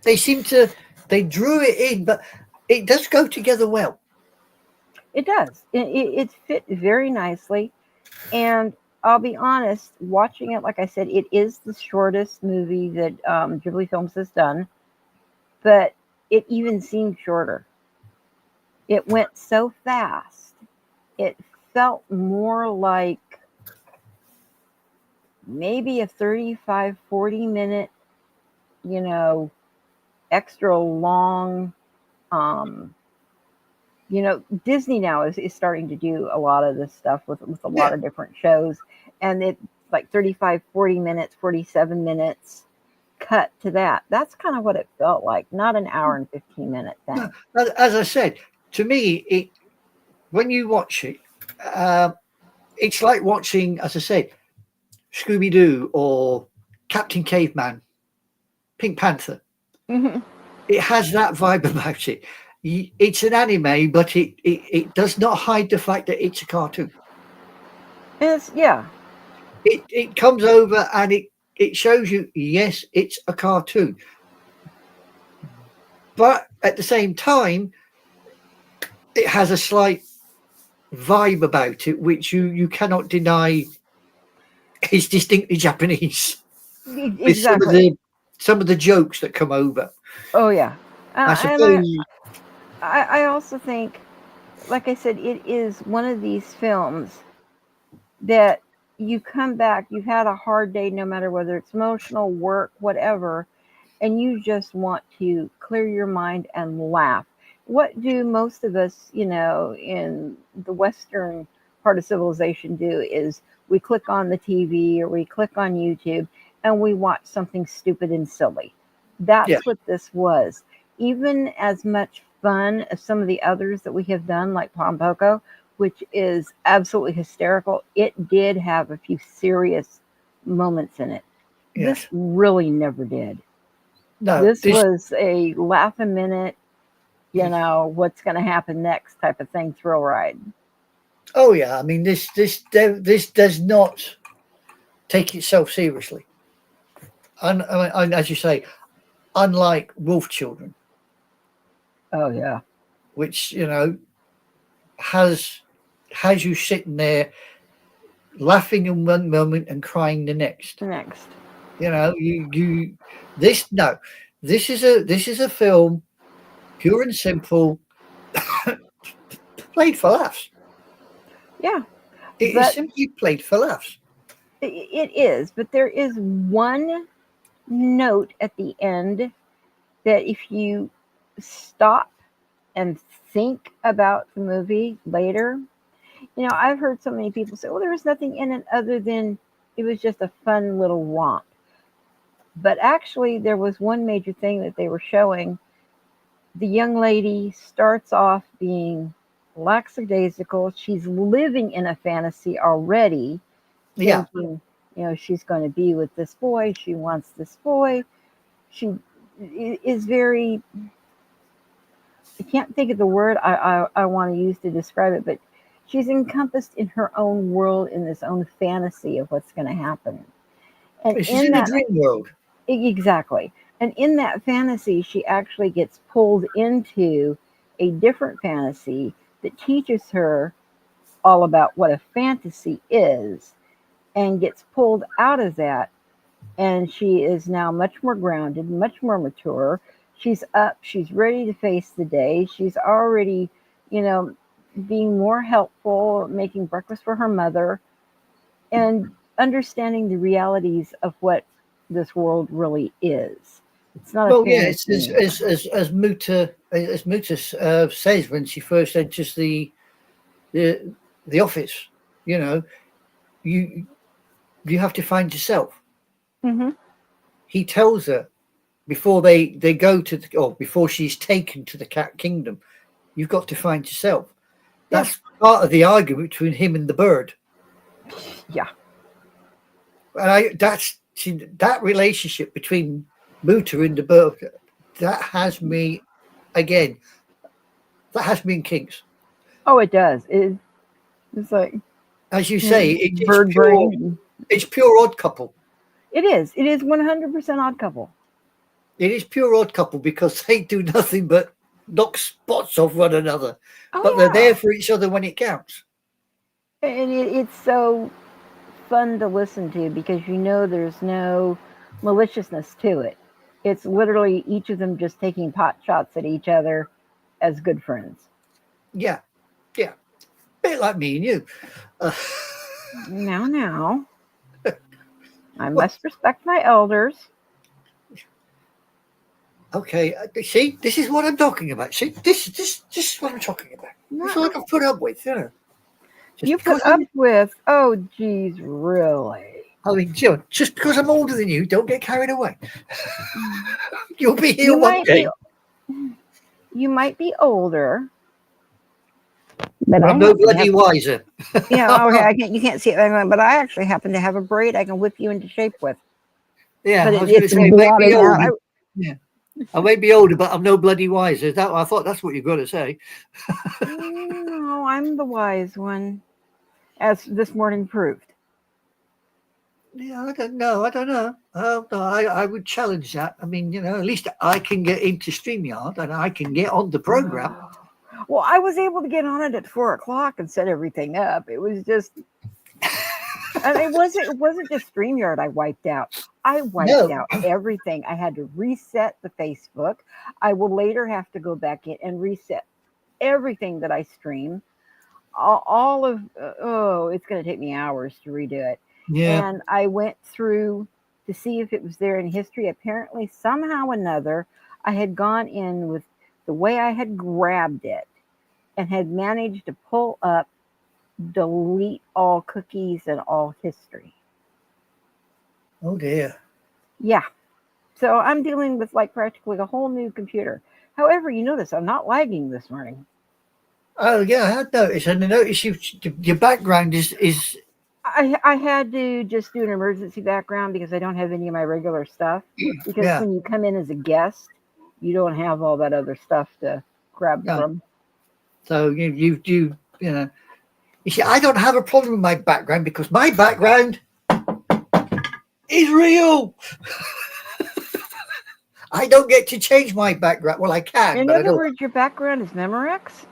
They drew it in, but it does go together well. It does. It fit very nicely. And I'll be honest, watching it, like I said, it is the shortest movie that Ghibli Films has done, but it even seemed shorter. It went so fast. It felt more like maybe a 35, 40 minute, extra long. Disney now is starting to do a lot of this stuff with a lot of different shows. And it's like 35, 40 minutes, 47 minutes cut to that. That's kind of what it felt like, not an hour and 15-minute thing. As I said, to me, when you watch it, it's like watching, as I said, Scooby-Doo or Captain Caveman, Pink Panther. Mm-hmm. It has that vibe about it. It's an anime, but it does not hide the fact that it's a cartoon. It comes over and it shows you, yes, it's a cartoon. But at the same time, it has a slight vibe about it, which you cannot deny is distinctly Japanese. Exactly. With some of the jokes that come over. Oh, yeah. I suppose. I also think, like I said, it is one of these films that you come back, you've had a hard day, no matter whether it's emotional, work, whatever, and you just want to clear your mind and laugh. What do most of us, in the Western part of civilization do is we click on the TV or we click on YouTube and we watch something stupid and silly. Yeah. That's what this was. Even as much fun as some of the others that we have done, like Pompoko, which is absolutely hysterical, it did have a few serious moments in it. This Yes. really never did. No. This was a laugh a minute, what's going to happen next type of thing, thrill ride. Oh yeah. I mean, this does not take itself seriously. And as you say, unlike Wolf Children, Oh, yeah. which has you sitting there laughing in one moment and crying the next. Next. You this no, this is a film, pure and simple, played for laughs. Yeah. It is But simply played for laughs. it is. But there is one note at the end that if you stop and think about the movie later, I've heard so many people say, well, there was nothing in it other than it was just a fun little romp. But actually, there was one major thing that they were showing. The young lady starts off being lackadaisical. She's living in a fantasy already, Yeah. thinking, she's going to be with this boy. She wants this boy. She is very, I can't think of the word I want to use to describe it, but she's encompassed in her own world, in this own fantasy of what's going to happen. And She's in in a that, dream world. exactly. And in that fantasy, she actually gets pulled into a different fantasy that teaches her all about what a fantasy is and gets pulled out of that. And she is now much more grounded, much more mature. She's up, she's ready to face the day. She's already, you know, being more helpful, making breakfast for her mother, and understanding the realities of what this world really is. It's not a Well, yeah, fantasy it's anymore. as Muta says when she first enters the the office. You know, you you have to find yourself. Hmm. He tells her before they go to or before she's taken to the cat kingdom. You've got to find yourself. Yeah, That's part of the argument between him and the bird. yeah. And that relationship between Muta and the bird that has me again. That has me in kinks. Oh, it does. It's like As you say, it's bird pure. brain. It's pure odd couple. It is. It is 100% Odd Couple. It is pure odd couple because they do nothing but knock spots off one another, but they're Oh there yeah, for each other when it counts. and it's so fun to listen to because there's no maliciousness to it. It's literally each of them just taking pot shots at each other as good friends. Yeah, yeah, bit like me and you. Uh, Now, I well, must respect my elders. okay, see, this is what I'm talking about. See, this is what I'm talking about. It's No, all I can put up with, you know. Just you put because up with. Oh, geez, really? I mean, Joe, just because I'm older than you, don't get carried away. You'll be here You one might be. day. You might be older, but I I'm no happen to have. bloody wiser. Okay, I can't. You can't see it, but I actually happen to have a braid I can whip you into shape with. Yeah, But I was going to it's say, I may be blotted out. older. Yeah, I may be older, but I'm no bloody wiser. I thought that's what you're going to say. No, I'm the wise one, as this morning proved. Yeah, I don't know. I don't know. No, I would challenge that. I mean, at least I can get into StreamYard and I can get on the program. Well, I was able to get on it at 4 o'clock and set everything up. It was just, and it wasn't just StreamYard I wiped out. I wiped No, out everything. I had to reset the Facebook. I will later have to go back in and reset everything that I stream. All of, oh, it's going to take me hours to redo it. Yeah. and I went through to see if it was there in history. Apparently, somehow or another, I had gone in with the way I had grabbed it and had managed to pull up delete all cookies and all history. Oh dear. Yeah. So I'm dealing with like practically a whole new computer. However, you notice I'm not lagging this morning. Oh yeah, I had noticed, and I noticed your background is I had to just do an emergency background because I don't have any of my regular stuff. Because yeah. when you come in as a guest, you don't have all that other stuff to grab Yeah. from. So you know. You see, I don't have a problem with my background because my background is real. I don't get to change my background. Well, I can, In but I other don't. words, your background is Memorex?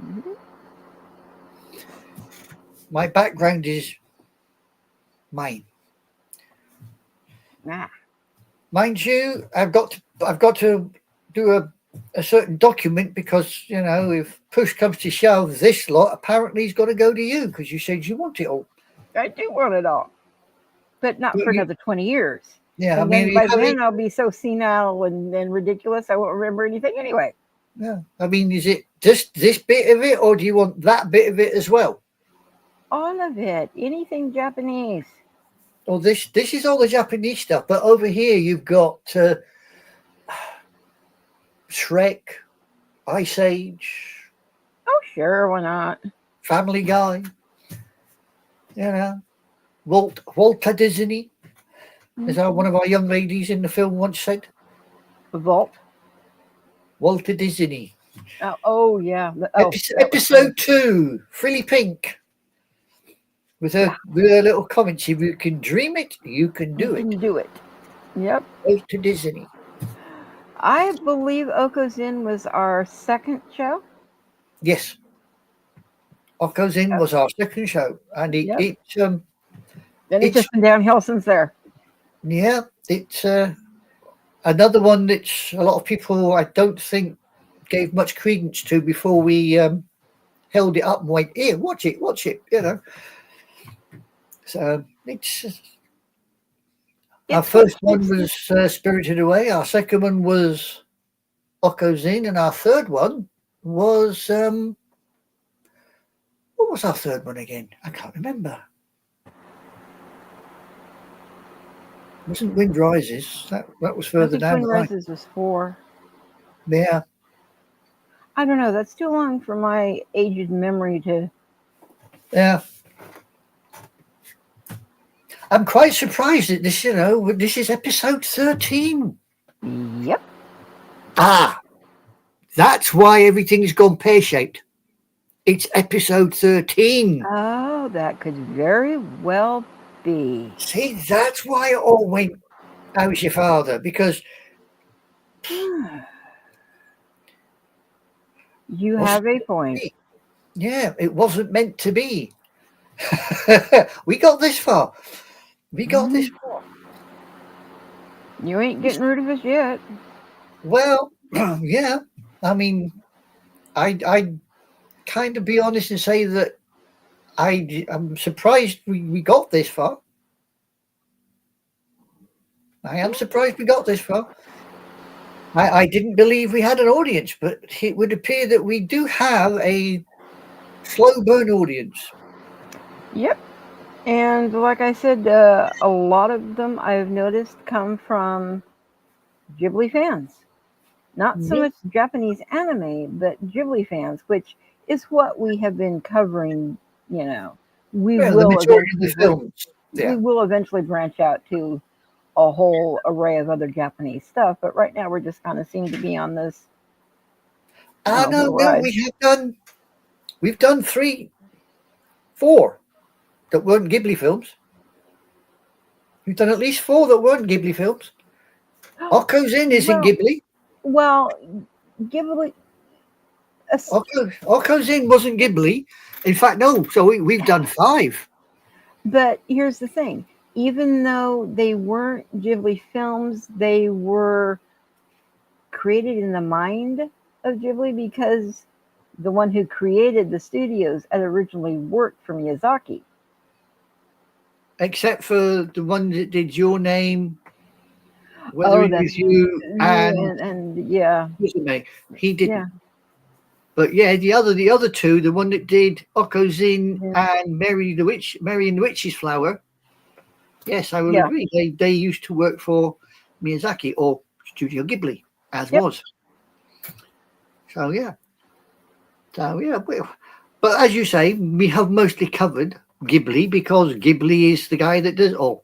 Mhm. My background is mine. Nah. Mind you, I've got to do a certain document because if push comes to shove, this lot apparently has got to go to you because you said you want it all. I do want it all, but not But for another 20 years. yeah, I And mean, then you by have it. then, I'll be so senile and ridiculous, I won't remember anything anyway. Yeah, I mean, is it just this bit of it, or do you want that bit of it as well? All of it, anything Japanese. Or this is all the Japanese stuff, but over here you've got Shrek, Ice Age, Oh, sure, why not? Family Guy, you know, Walter Disney, as one Mhm. of our young ladies in the film once said. Vault. Walter Disney. Oh, yeah. Oh, that was funny. Episode 2, Frilly Pink, with Yeah, her little comments. If you can dream it, you can you do it. can do it. Yep. Walter Disney. I believe Oko's was our second show. Yes, Ocko's In Yep. was our second show, and Yep. And it's it's just been downhill since there. yeah, it's another one that's a lot of people I don't think gave much credence to before we held it up and went, here, watch it, So it's our It's what first one keeps was this. Spirited Away, our second one was Ocko's In, and our third one was what was our third one again? I can't remember. It wasn't Wind Rises. That was I further think down Twin the line. Roses was 4. Yeah. I don't know. That's too long for my aged memory to. Yeah. I'm quite surprised at this, this is episode 13. Yep. Ah, that's why everything's gone pear shaped. It's episode 13. Oh, that could very well be. See, that's why it all went, how's your father? Because You wasn't have a meant to point. be. Yeah, it wasn't meant to be. We got this far. We got this Mhm. far. You ain't getting rid of us yet. Well, yeah. I mean, I kind of be honest and say that I'm surprised we got this far. I am surprised we got this far. I didn't believe we had an audience, but it would appear that we do have a slow burn audience. Yep. And like I said, a lot of them I've noticed come from Ghibli fans. Not so Yeah, much Japanese anime, but Ghibli fans, which is what we have been covering. You know, we well, the will majority of the eventually films. we Yeah. will eventually branch out to a whole array of other Japanese stuff. But right now, we're just kind of seem to be on this, I don't Ah, know, no, little no, ride. we've done 4 that weren't Ghibli films. We've done at least 4 that weren't Ghibli films. Ocko's In isn't Well, Ghibli. well, Ghibli. Ocko's In wasn't Ghibli. In fact, no. So we've done 5. But here's the thing: even though they weren't Ghibli films, they were created in the mind of Ghibli because the one who created the studios, had originally worked for Miyazaki. Except for the one that did Your Name, Weathering That's with You, and and yeah, Twosome. He yeah, didn't. But yeah, the other two, the one that did Okozin yeah, and Mary and the Witch's Flower. Yes, I will yeah. agree. They used to work for Miyazaki or Studio Ghibli, as Yep. was. So yeah. But as you say, we have mostly covered Ghibli because Ghibli is the guy that does, or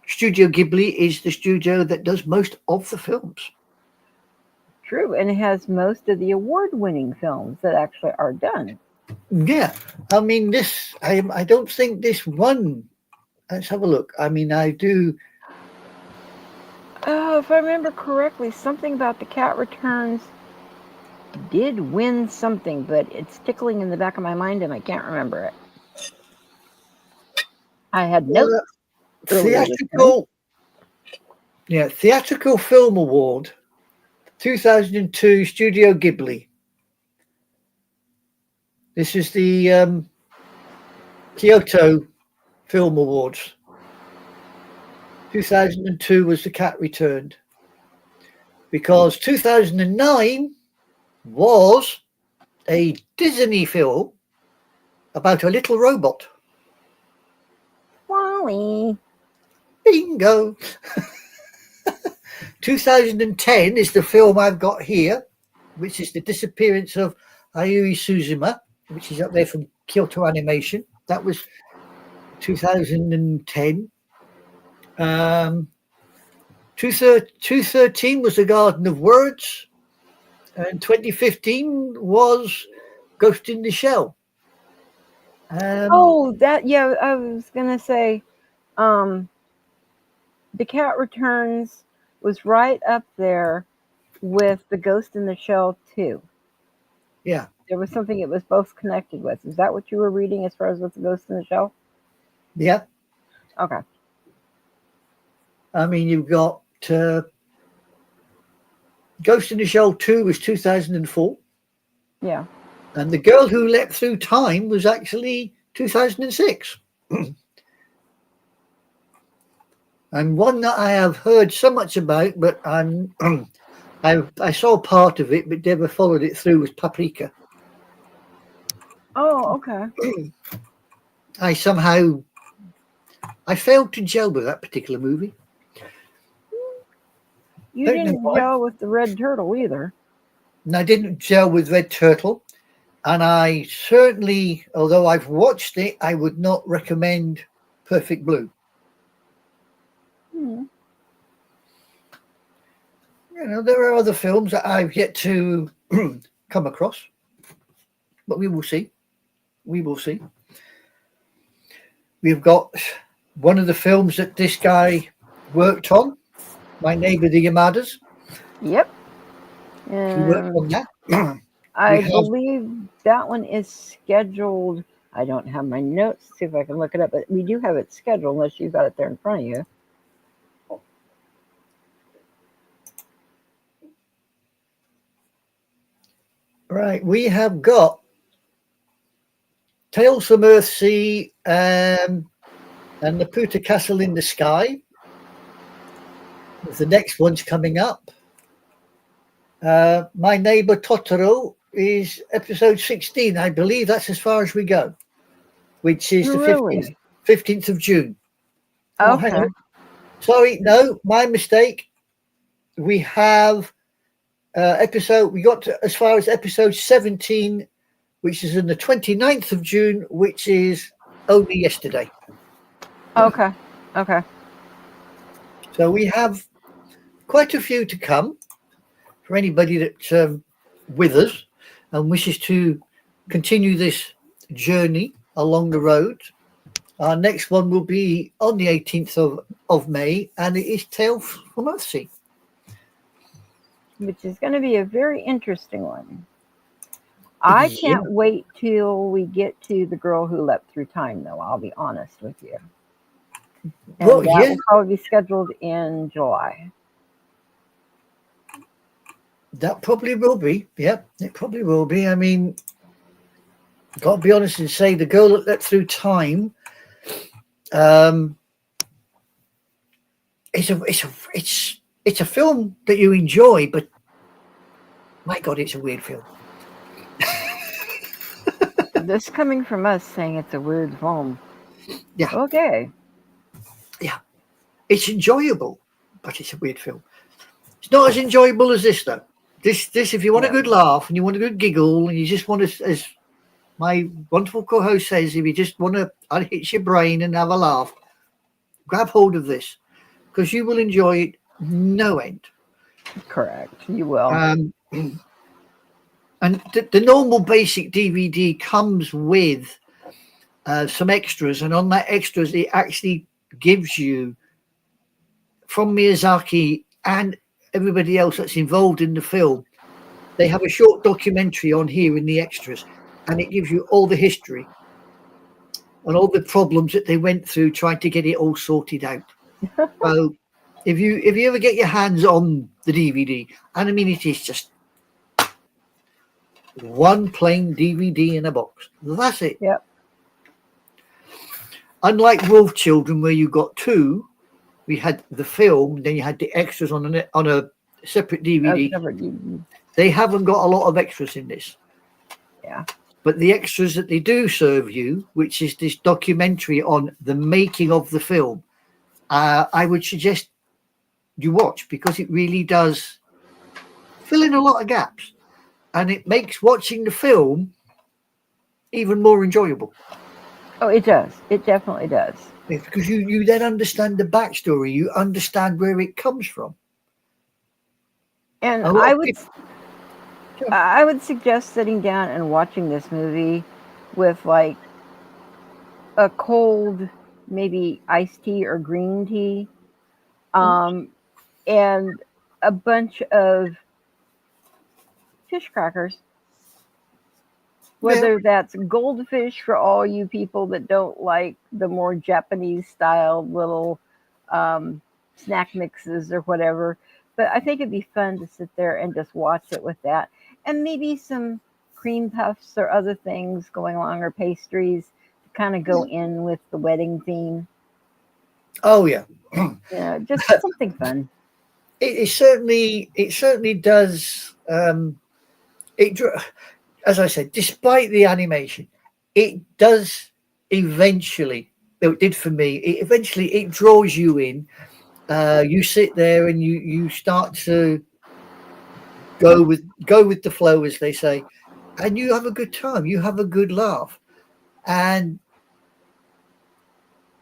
Studio Ghibli is the studio that does most of the films. True, and it has most of the award-winning films that actually are done. Yeah, I mean this. I don't think this one. Let's have a look. I mean, I do. If I remember correctly, something about The Cat Returns did win something, but it's tickling in the back of my mind and I can't remember it. I had notes earlier this morning. Theatrical Film Award, 2002, Studio Ghibli. This is the Kyoto Film Awards. 2002 was The Cat Returned. Because 2009 was a Disney film about a little robot. Wally. Bingo. 2010 is the film I've got here, which is The Disappearance of Ayui Suzuma, which is up there from Kyoto Animation. That was 2010. 2013 was The Garden of Words, and 2015 was Ghost in the Shell. Yeah, I was gonna say, The Cat Returns was right up there with The Ghost in the Shell too. Yeah. There was something it was both connected with. Is that what you were reading as far as with The Ghost in the Shell? Yeah. Okay. I mean, you've got Ghost in the Shell 2 was 2004. Yeah. And The Girl Who Leapt Through Time was actually 2006. And one that I have heard so much about, but I saw part of it, but never followed it through, was Paprika. Oh, okay. I failed to gel with that particular movie. You didn't gel with the Red Turtle either. And I didn't gel with Red Turtle. And I certainly, although I've watched it, I would not recommend Perfect Blue. Hmm. You know, there are other films that I've yet to come across, but we will see. We will see. We've got one of the films that this guy worked on, My Neighbor the Yamadas. Yep. He worked on that. I believe that one is scheduled. I don't have my notes to see if I can look it up, but we do have it scheduled unless you've got it there in front of you. Right, we have got Tales from Earthsea and the Puta Castle in the Sky. The next one's coming up. My Neighbor Totoro is episode 16. I believe that's as far as we go, which is the 15th of June. Okay. Oh, hang on. Sorry, no, my mistake. We have we got as far as episode 17, which is on the 29th of June, which is only yesterday. Okay. So we have quite a few to come for anybody that's with us and wishes to continue this journey along the road. Our next one will be on the 18th of May, and it is Tales from Earthsea. Which is going to be a very interesting one. I can't wait till we get to The Girl Who Leapt Through Time, though, I'll be honest with you. And that will probably be scheduled in July. That probably will be. Yep, it probably will be. I mean, got to be honest and say, The Girl That Leapt Through Time. It's a film that you enjoy, but my God, it's a weird film. This coming from us saying it's a weird film. Yeah. Okay. Yeah. It's enjoyable, but it's a weird film. It's not as enjoyable as this, though. This, if you want a good laugh and you want a good giggle and you just want to, as my wonderful co-host says, if you just want to unhitch your brain and have a laugh, grab hold of this, because you will enjoy it no end. Correct. You will. And the normal basic DVD comes with some extras, and on that extras, it actually gives you, from Miyazaki and everybody else that's involved in the film, they have a short documentary on here in the extras, and it gives you all the history and all the problems that they went through trying to get it all sorted out. So if you ever get your hands on the DVD, and I mean it is just one plain DVD in a box. That's it. Yep. Unlike Wolf Children, where you got two, we had the film, then you had the extras on a separate DVD. They haven't got a lot of extras in this. Yeah. But the extras that they do serve you, which is this documentary on the making of the film, I would suggest you watch, because it really does fill in a lot of gaps, and it makes watching the film even more enjoyable. Oh, it does. It definitely does. Because you then understand the backstory, you understand where it comes from. And I would suggest sitting down and watching this movie with like a cold, maybe iced tea or green tea, and a bunch of fish crackers. Whether that's goldfish for all you people that don't like the more Japanese style little snack mixes or whatever. But I think it'd be fun to sit there and just watch it with that. And maybe some cream puffs or other things going along, or pastries to kind of go in with the wedding theme. Oh, yeah. Just something fun. It certainly does. As I said, despite the animation, it does eventually. It did for me. It draws you in. You sit there and you start to go with the flow, as they say, and you have a good time. You have a good laugh, and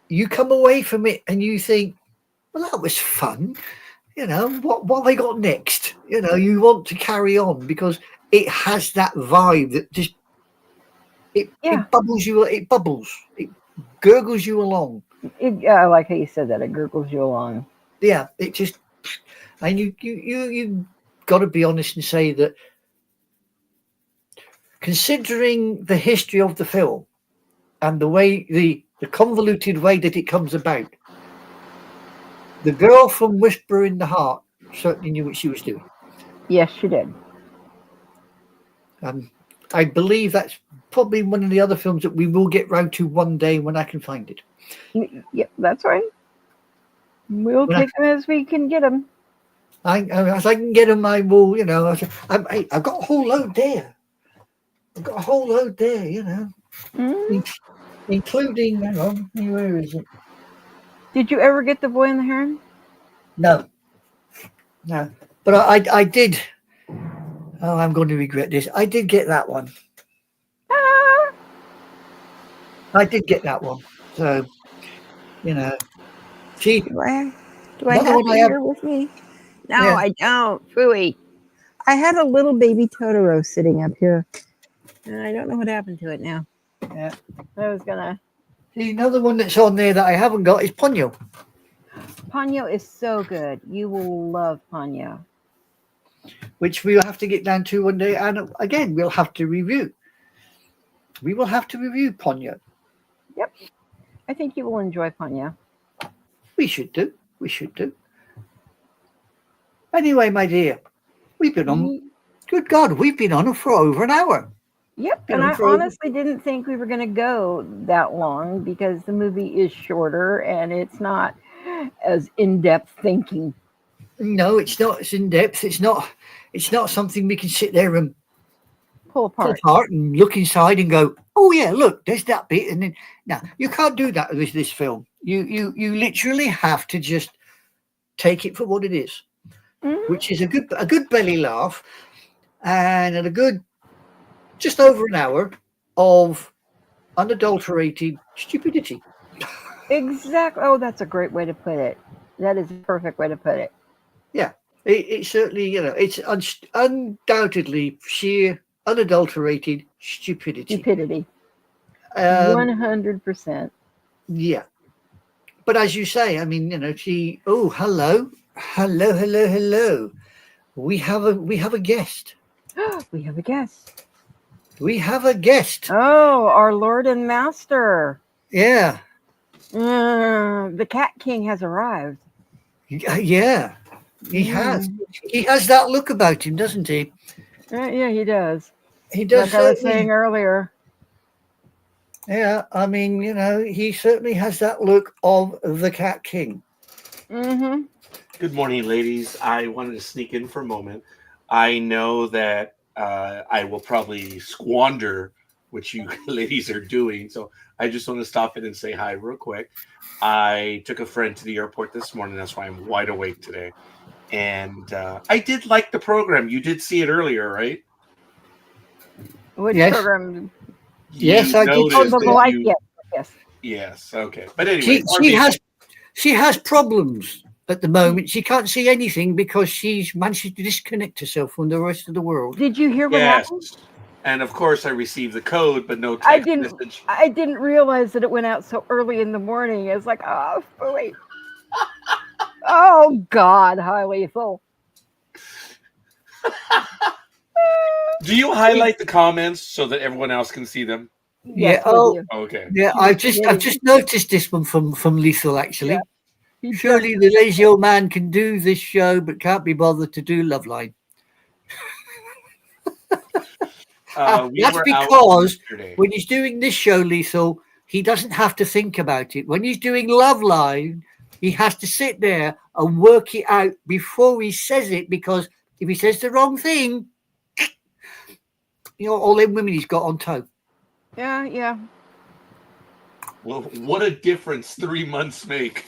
you come away from it and you think, well, that was fun. What they got next? You want to carry on, because it has that vibe that just it bubbles you. It bubbles. It gurgles you along. I like how you said that. It gurgles you along. Yeah, it just, and you got to be honest and say that, considering the history of the film and the way the convoluted way that it comes about, the girl from Whisper in the Heart certainly knew what she was doing. Yes, she did. I believe that's probably one of the other films that we will get round to one day when I can find it. Yep, that's right. We'll take them as we can get them. As I can get them, I will. I've got a whole load there. Including. Hang on, where is it? Did you ever get The Boy and the Heron? No. But I did. Oh, I'm going to regret this. I did get that one. I did get that one. So, see. Do I have it here with me? No, yeah. I don't. Phooey. I had a little baby Totoro sitting up here, and I don't know what happened to it now. Yeah. I was gonna. See, another one that's on there that I haven't got is Ponyo. Ponyo is so good. You will love Ponyo. Which we'll have to get down to one day, and again, we'll have to review. We will have to review Ponyo. Yep. I think you will enjoy Ponyo. We should do. Anyway, my dear, we've been on. Good God, we've been on for over an hour. Yep, You and know, I for honestly didn't think we were going to go that long because the movie is shorter and it's not as in-depth thinking. no, it's not. It's in depth. It's not. It's not something we can sit there and Pull pull apart. apart and look inside and go, "Oh yeah, look, there's that bit." And then now you can't do that with this film. You literally have to just take it for what it is, Hmm. which is a good belly laugh and a good just over an hour of unadulterated stupidity. Exactly. Oh, that's a great way to put it. That is a perfect way to put it. Yeah, it certainly, it's undoubtedly sheer, unadulterated stupidity. Stupidity. Um, 100%. yeah, but as you say, I mean, she. Oh, hello, hello, hello, hello. We have a guest. We have a guest. We have a guest. Oh, our Lord and Master. Yeah, The Cat King has arrived. yeah. He has. Mm. He has that look about him, doesn't he? Yeah, he does. He does Like I was saying certainly. earlier. Yeah, I mean, he certainly has that look of the Cat King. Mm-hmm. Good morning, ladies. I wanted to sneak in for a moment. I know that I will probably squander what you ladies are doing, so I just want to stop in and say hi real quick. I took a friend to the airport this morning. That's why I'm wide awake today. And I did like the program. You did see it earlier, right? Which Yes, program? yes, You I did. Oh, noticed the that Yeah. like. you, Yes, yes. yes, okay. But anyway, She she RV. has she has problems at the moment. She can't see anything because she's managed to disconnect herself from the rest of the world. Did you hear what Yes. happened? And of course, I received the code, but no I text didn't. message. I didn't realize that it went out so early in the morning. It's like, oh wait. Oh God, high lethal. Do you highlight the comments so that everyone else can see them? Yeah. Yes, we Oh, do. Okay. yeah. He was I've just forgetting. noticed this one from Lethal Yeah, actually. he just. Surely the lazy old man can do this show, but can't be bothered to do Loveline. We That's were out because yesterday. when he's doing this show, Lethal, he doesn't have to think about it. When he's doing Loveline, he has to sit there and work it out before he says it, because if he says the wrong thing, all them women he's got on toe. Yeah, yeah. Well, what a difference 3 months make.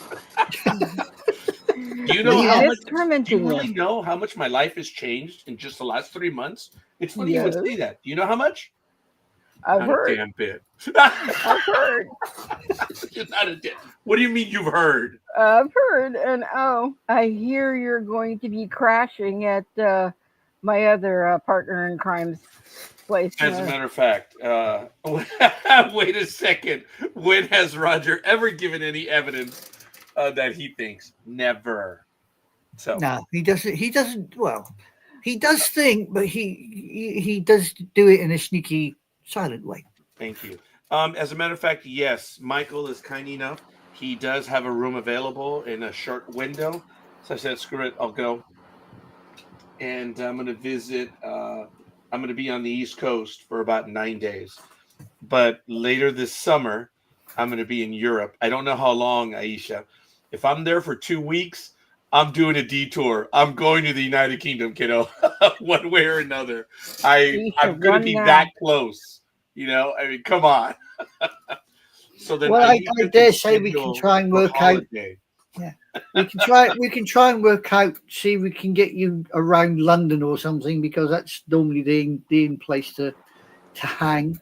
Do you know See, how and Yeah. much? it's Do you tormenting you. really know how much my life has changed in just the last 3 months? It's funny you would Yes, say that. Do you know how much? I've Not a heard. damn bit. I've heard. Not a damn. What do you mean you've heard? I've heard. And oh, I hear you're going to be crashing at my other partner in crime's place. As a matter of fact, wait a second. When has Roger ever given any evidence that he thinks? Never. So, No, he doesn't. He doesn't. Well, he does think, but he does do it in a sneaky, silent way. thank you. As a matter of fact, yes, Michael is kind enough. He does have a room available in a short window. So I said, screw it, I'll go. And I'm going to visit. I'm going to be on the East Coast for about 9 days. But later this summer, I'm going to be in Europe. I don't know how long, Aisha. If I'm there for 2 weeks, I'm doing a detour. I'm going to the United Kingdom, kiddo, one way or another. You I'm should going to run be now. that close. I mean, come on. So then Well, I Aisha can dare say we can schedule try and her work out. holiday. Yeah, we can try and work out. See if we can get you around London or something, because that's normally the place to hang.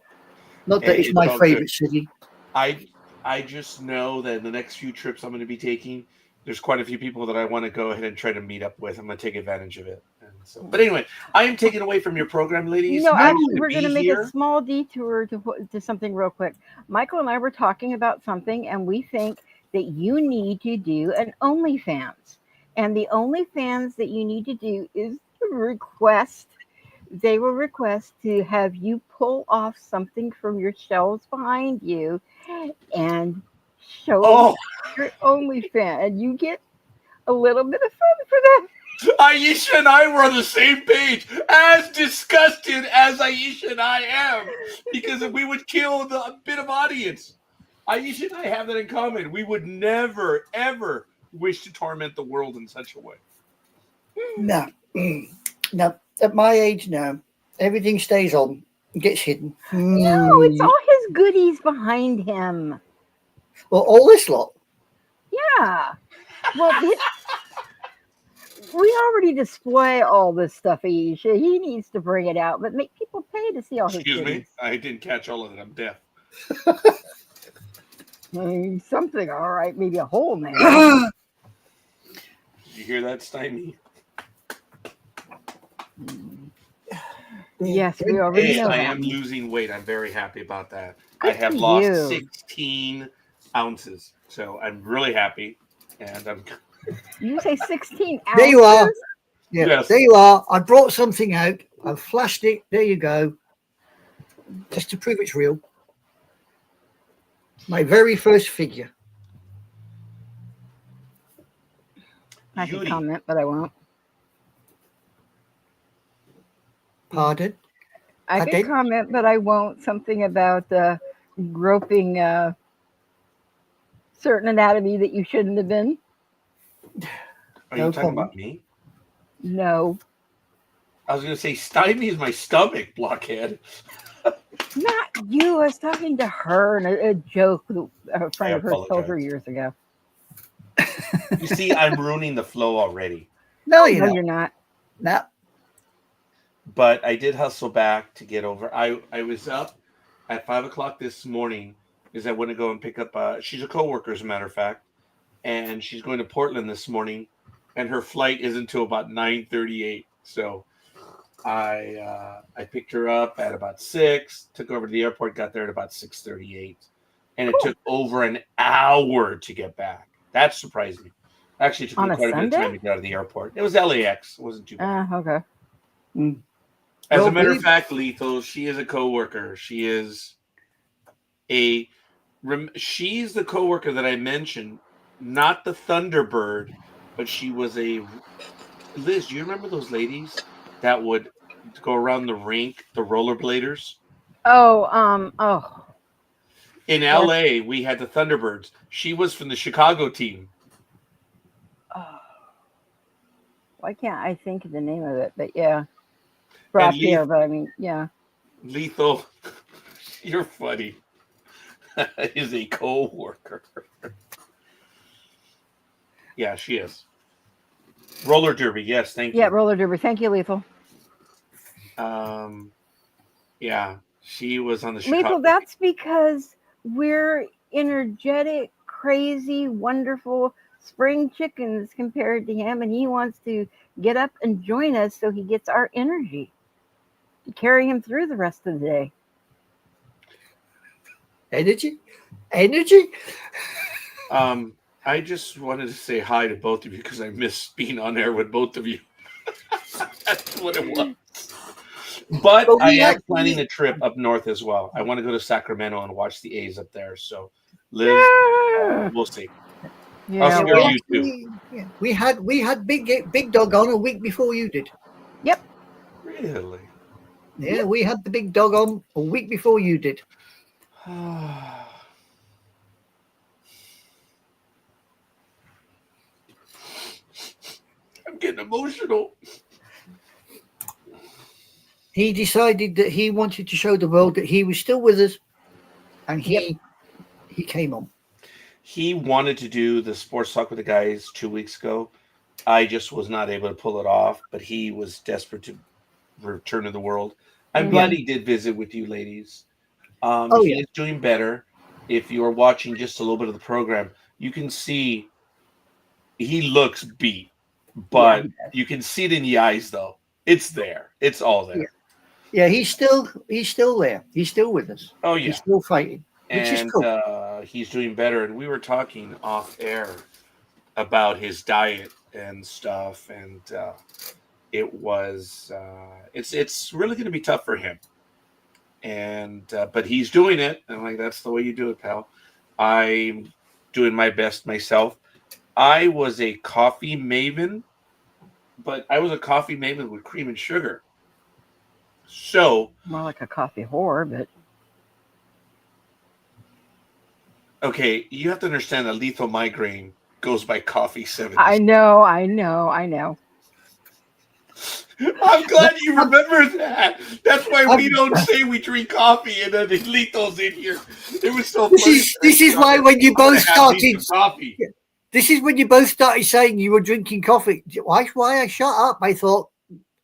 Not that it's It's my all good. favourite city. I I just know that the next few trips I'm going to be taking, there's quite a few people that I want to go ahead and try to meet up with. I'm going to take advantage of it. And so, but anyway, I am taken away from your program, ladies. I'm Actually, going to we're going be to make a here. small detour to something real quick. Michael and I were talking about something, and we think that you need to do an OnlyFans. And the OnlyFans that you need to do is to request. They will request to have you pull off something from your shelves behind you and show Oh, your OnlyFans, and you get a little bit of fun for that. Aisha and I were on the same page, as disgusted as Aisha and I am, because if we would kill a bit of audience. Aisha and I have that in common. We would never, ever wish to torment the world in such a way. No. No. At my age now, everything stays on. Gets hidden. No, it's all his goodies behind him. Well, all this lot. Yeah. Well, we already display all this stuff, Aisha. He needs to bring it out, but make people pay to see all his Excuse me? goodies. I didn't catch all of it. I'm deaf. Something, all right. Maybe a whole man. Did you hear that, Stymie? Yes, we already Hey, know I that. am losing weight. I'm very happy about that. Good I have for lost you. 16 ounces. So I'm really happy. And I'm You say 16 ounces? There you are. Yeah, Yes. there you are. I brought something out. I flashed it. There you go. Just to prove it's real. My very first figure. I could Beauty. comment, but I won't. Pardon? I could Okay. comment, but I won't. Something about groping certain anatomy that you shouldn't have been. Are No you talking comment. about me? No, I was going to say, Stymie is my stomach, blockhead. not you. I was talking to her and a joke that a friend of hers told her apologize. years ago. You see, I'm ruining the flow already. No, No, you're not. No. But I did hustle back to get over. I was up at 5 o'clock this morning because I went to go and pick up. She's a coworker, as a matter of fact, and she's going to Portland this morning, and her flight isn't until about 9:38. So I picked her up at about 6, took her over to the airport, got there at about 6:38, and it took over an hour to get back. That surprised me. Actually, it took On me a quite a bit of Sunday? time to get out of the airport. It was LAX. It wasn't too bad. Okay. As Well, a matter of fact, Lethal, she is a coworker. She is she's the coworker that I mentioned, not the Thunderbird, but she was a Liz. Do you remember those ladies that would go around the rink, the rollerbladers? Oh. In LA, we had the Thunderbirds. She was from the Chicago team. Why can't I think of the name of it? But yeah, brought here. But I mean, yeah. Lethal, you're funny. Is a co-worker. Yeah, she is. Roller derby, yes, thank you. Yeah, roller derby. Thank you, Lethal. Yeah, she was on the Chicago. Lethal, that's because we're energetic, crazy, wonderful spring chickens compared to him, and he wants to get up and join us so he gets our energy to carry him through the rest of the day. Energy? I just wanted to say hi to both of you because I miss being on air with both of you. That's what it was. But I am planning a trip up north as well. I want to go to Sacramento and watch the A's up there. So, Liz, we'll see. Yeah, I'll scare you too. We had big dog on a week before you did. Yep. Really? Yeah, we had the big dog on a week before you did. I'm getting emotional. He decided that he wanted to show the world that he was still with us, and he came on. He wanted to do the sports talk with the guys 2 weeks ago. I just was not able to pull it off, but he was desperate to return to the world. I'm glad he did visit with you ladies. He is doing better. If you're watching just a little bit of the program, you can see he looks beat, but you can see it in the eyes, though. It's there. It's all there. Yeah, he's still there. He's still with us. Oh, yeah. He's still fighting, which is cool. He's doing better. And we were talking off air about his diet and stuff, and it was it's really going to be tough for him. And but he's doing it, and like that's the way you do it, pal. I'm doing my best myself. I was a coffee maven but I was a coffee maven with cream and sugar. So, More like a coffee whore, but okay, you have to understand that lethal migraine goes by coffee 70. I know. I'm glad you remember that. That's why we don't say we drink coffee and then lethal's in here. It was so funny. This is why when you both started coffee. This is when you both started saying you were drinking coffee. Why I shut up? I thought,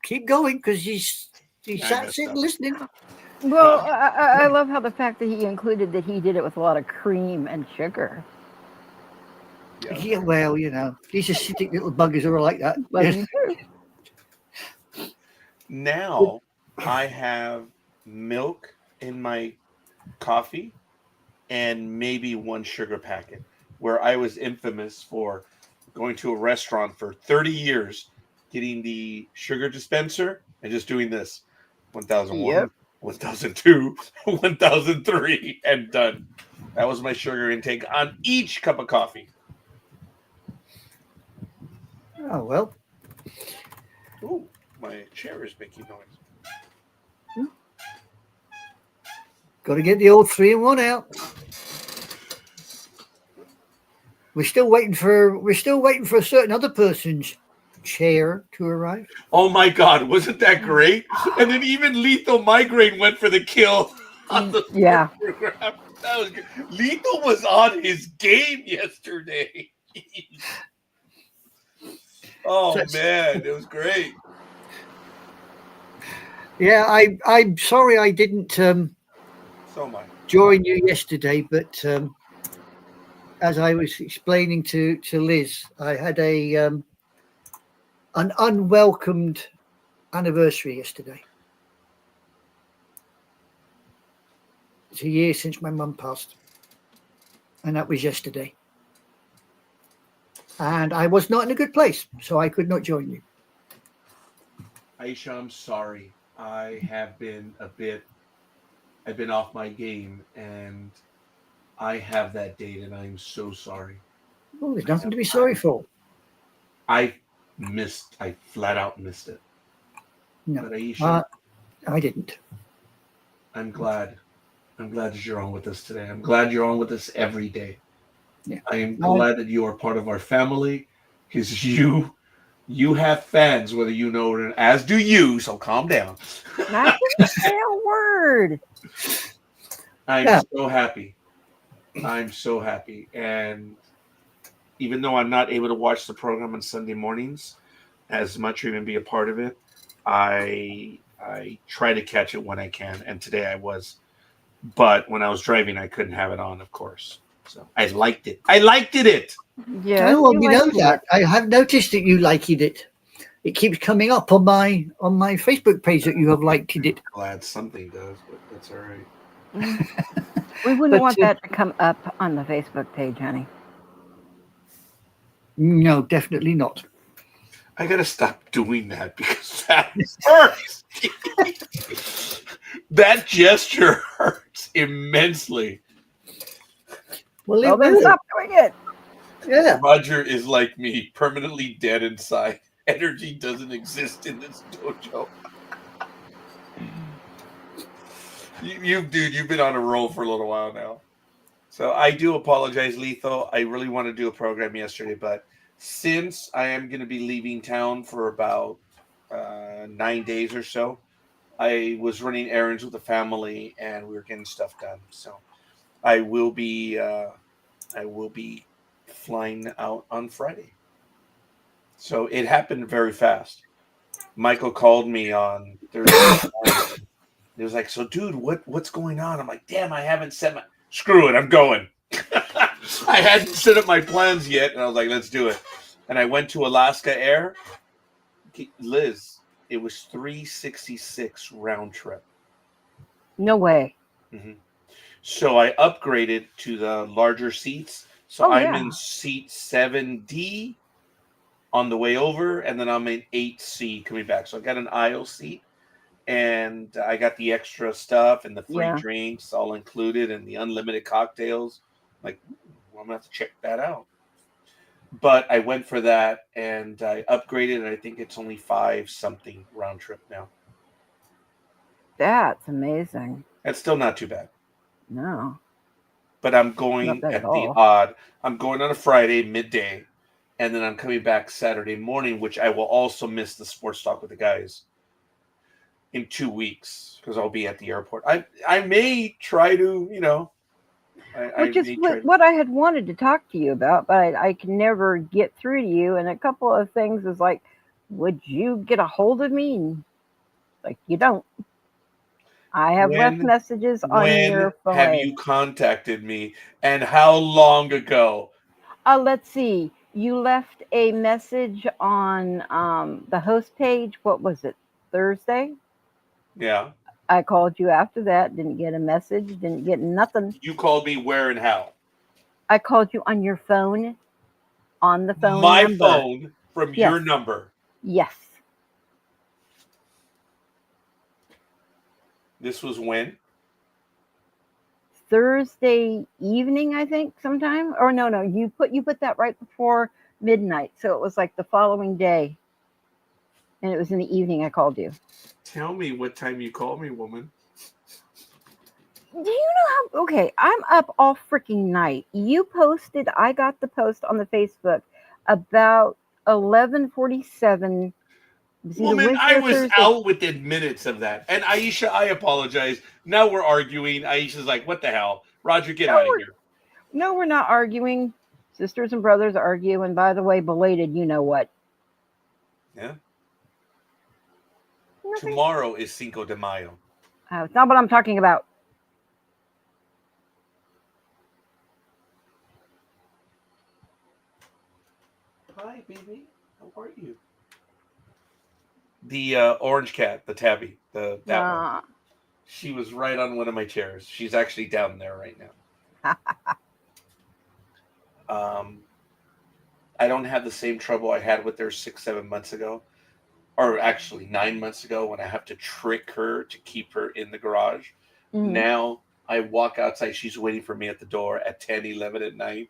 keep going, because he sat sitting listening. Well, I love how the fact that he included that he did it with a lot of cream and sugar. Yeah, well, these acidic little buggers are like that. Love you too. Now I have milk in my coffee and maybe one sugar packet, where I was infamous for going to a restaurant for 30 years, getting the sugar dispenser and just doing this 1001, 1002, 1003, and done. That was my sugar intake on each cup of coffee. Oh, well. Ooh, my chair is making noise. Got to get the old 3-in-1 out. We're still waiting for a certain other person's chair to arrive. Oh my God, wasn't that great? And then even Lethal Migraine went for the kill on the program. That was good. Lethal was on his game yesterday. Oh man, it was great. Yeah, I'm sorry I didn't join you yesterday, but as I was explaining to Liz, I had an unwelcomed anniversary yesterday. It's a year since my mum passed, and that was yesterday. And I was not in a good place, so I could not join you. Aisha, I'm sorry. I've been off my game, and I have that date, and I'm so sorry. Well, there's nothing to be sorry for. I flat out missed it. No, but Aisha, I didn't. I'm glad that you're on with us today. I'm glad you're on with us every day. Yeah. I am glad that you are part of our family, because you have fans, whether you know it, as do you. So calm down. Not to say a word. I'm so happy. I'm so happy. And even though I'm not able to watch the program on Sunday mornings as much or even be a part of it, I try to catch it when I can. And today I was. But when I was driving, I couldn't have it on, of course. So I liked it. Yeah. Oh, you know that. I have noticed that you liked it. It keeps coming up on my Facebook page that you have liked it. Glad something does, but that's all right. We wouldn't want that to come up on the Facebook page, honey. No, definitely not. I gotta stop doing that because that hurts. That gesture hurts immensely. Well, then stop doing it. Yeah. Roger is like me, permanently dead inside. Energy doesn't exist in this dojo. You've been on a roll for a little while now. So I do apologize, Lethal. I really want to do a program yesterday, but since I am going to be leaving town for about 9 days or so, I was running errands with the family and we were getting stuff done. So I will be flying out on Friday. So it happened very fast. Michael called me on Thursday morning. He was like, "So, dude, what's going on?" I'm like, "Damn, I haven't set my screw it. I'm going." I hadn't set up my plans yet, and I was like, "Let's do it." And I went to Alaska Air. Liz, it was $366 round trip. No way. Mm-hmm. So I upgraded to the larger seats. So I'm in seat 7D on the way over, and then I'm in 8C coming back. So I got an aisle seat. And I got the extra stuff and the free drinks all included and the unlimited cocktails. Like, well, I'm going to have to check that out. But I went for that and I upgraded. And I think it's only 5 something round trip now. That's amazing. That's still not too bad. No, But I'm not going bad at at the all. odd. I'm going on a Friday midday, and then I'm coming back Saturday morning, which I will also miss the sports talk with the guys in 2 weeks because I'll be at the airport. I may try to, I Which is may try. what I had wanted to talk to you about, but I can never get through to you. And a couple of things is like, would you get a hold of me? And like, you don't. I have left When messages on when your have phone. you contacted me, and how long ago? Let's see. You left a message on the host page. What was it? Thursday? Yeah, I called you after that. Didn't get a message. Didn't get nothing. you called me where and how? I called you on your phone, on the phone My number. phone from Yes. your number. Yes. This was when? Thursday evening, I think, sometime. Or no, you put that right before midnight, so it was like the following day, and it was in the evening. I called you. Tell me what time you called me, woman. Do you know how? Okay, I'm up all freaking night. You posted. I got the post on the Facebook about 11:47. It was either Woman, Wednesday I or was Thursday. out within minutes of that. And Aisha, I apologize. Now we're arguing. Aisha's like, what the hell? Roger, get No, out of here. we're not arguing. Sisters and brothers argue, and by the way, belated. You know what? Yeah. Nothing. Tomorrow is Cinco de Mayo. It's not what I'm talking about. Hi, baby. How are you? The orange cat, the tabby, that one. She was right on one of my chairs. She's actually down there right now. I don't have the same trouble I had with her 6-7 months ago, or actually 9 months ago, when I have to trick her to keep her in the garage. Mm-hmm. Now I walk outside. She's waiting for me at the door at 10, 11 at night.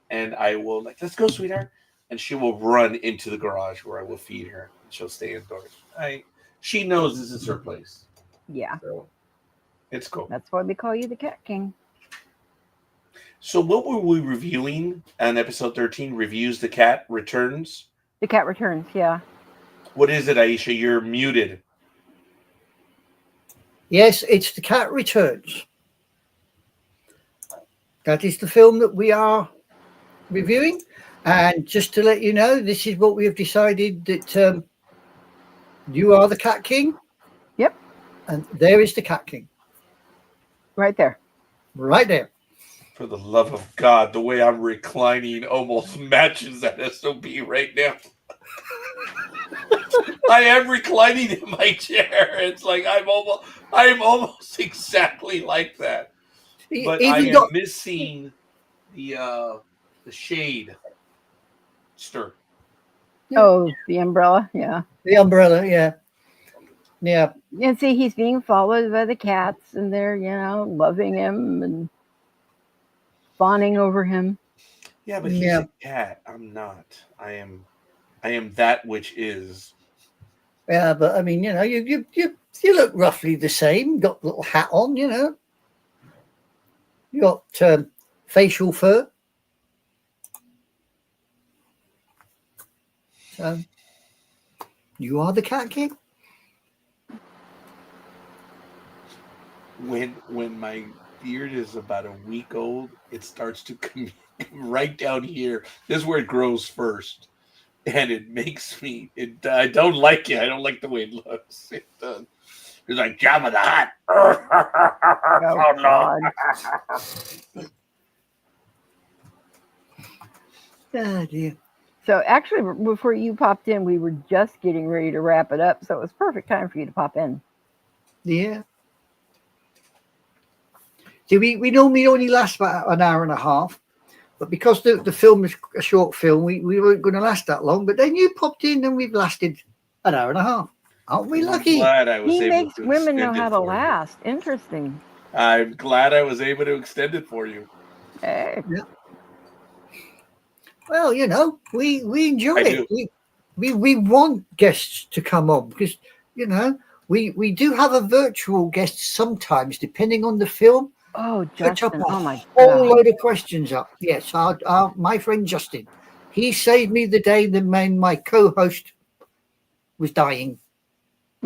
And I will let's go, sweetheart. And she will run into the garage where I will feed her. And she'll stay indoors. She knows this is her place. Yeah. So it's cool. That's why we call you the Cat King. So what were we reviewing on episode 13? Reviews The Cat Returns? The Cat Returns, yeah. What is it, Aisha? You're muted. Yes, it's The Cat Returns. That is the film that we are reviewing. And just to let you know, this is what we have decided, that you are the Cat King. Yep. And there is the Cat King. Right there. Right there. For the love of God, the way I'm reclining almost matches that SOB right now. I am reclining in my chair. It's like I'm almost exactly like that. But I am missing the shade stir. Oh, the umbrella, yeah. The umbrella, yeah. Yeah. And see, he's being followed by the cats, and they're, loving him and fawning over him. Yeah, but he's a cat. I'm not. I am that which is. Yeah, but I mean, you look roughly the same. Got a little hat on, You got facial fur. So you are the Cat King. When my beard is about a week old, it starts to come right down here. This is where it grows first, and it makes me. I don't like it. I don't like the way it looks. It does. It's like Jabba the Hutt. Oh, God. Oh, dear. So actually, before you popped in, we were just getting ready to wrap it up. So it was perfect time for you to pop in. Yeah. See, we normally only last about an hour and a half, but because the film is a short film, we weren't going to last that long. But then you popped in, and we've lasted an hour and a half. Aren't we lucky? I'm glad I was He able makes to women know extend how it to for you. last. Interesting. I'm glad I was able to extend it for you. Hey. Yeah. Well, we enjoy I it. do. We want guests to come on because we do have a virtual guest sometimes, depending on the film. Oh, Put up Justin. a Oh my whole God. load of questions up. Yes, my friend Justin, he saved me the day that my co-host was dying.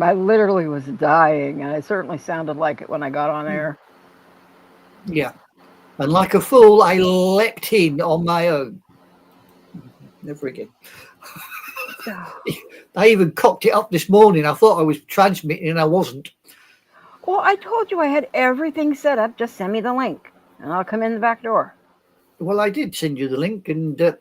I literally was dying, and it certainly sounded like it when I got on air. Yeah, and like a fool, I leapt in on my own. Never again. I even cocked it up this morning. I thought I was transmitting, and I wasn't. Well, I told you I had everything set up. Just send me the link, and I'll come in the back door. Well, I did send you the link, and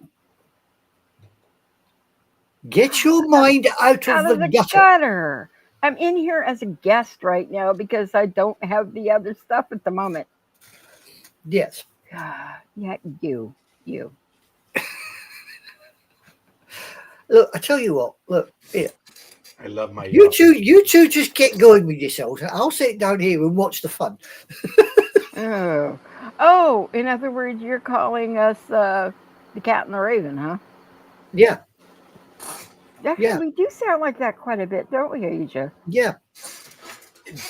get your mind out Out of the of the gutter. gutter. I'm in here as a guest right now because I don't have the other stuff at the moment. Yes. Yeah, you. Look, I tell you what. Look here. I love my You two, just get going with yourselves. I'll sit down here and watch the fun. Oh, in other words, you're calling us the cat and the raven, huh? Yeah, Actually, yeah, we do sound like that quite a bit, don't we, Asia? yeah.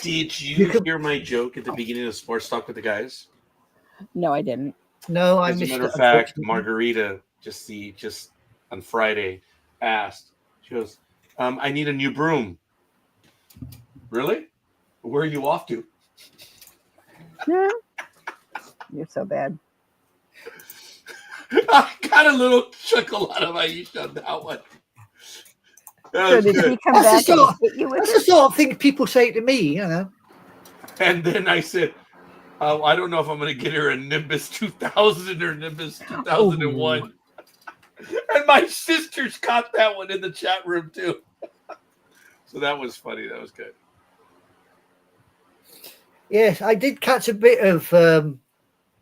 Did You you could. hear my joke at the beginning of Sports Talk with the guys? No, I didn't. No, I As a missed matter it. of fact, Unfortunately. Margarita just on Friday asked. She goes, "I need a new broom." Really? Where are you off to? Yeah. You're so bad. I got a little chuckle out of Aisha on that one. That So was did good. he come That's the back and sort. hit you with That's the it? sort of thing people say to me. And then I said, I don't know if I'm going to get her a Nimbus 2000 or Nimbus Oh, 2001. And my sisters caught that one in the chat room too. So that was funny. That was good. Yes, I did catch a bit of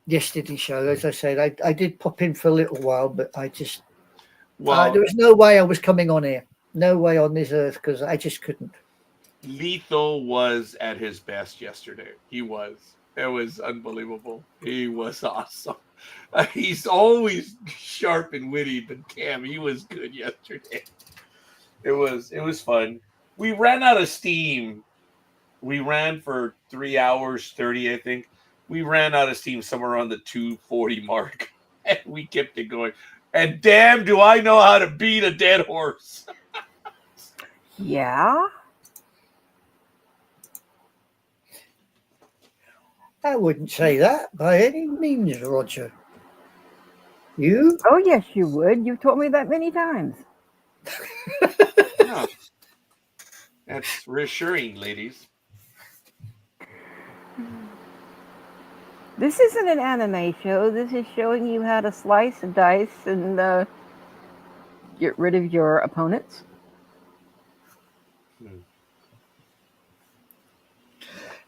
yesterday's show. As I said, I did pop in for a little while, but I just Well, there was no way I was coming on here. No way on this earth because I just couldn't. Lethal was at his best yesterday. He was. It was unbelievable. He was awesome. He's always sharp and witty, but damn, he was good yesterday. It was fun. We ran out of steam. We ran for 3 hours 30, I think. We ran out of steam somewhere around the 240 mark, and we kept it going. And damn, do I know how to beat a dead horse? yeah. I wouldn't say that by any means, Roger. You? Oh, yes, you would. You've told me that many times. Yeah. That's reassuring, ladies. This isn't an anime show. This is showing you how to slice and dice and get rid of your opponents.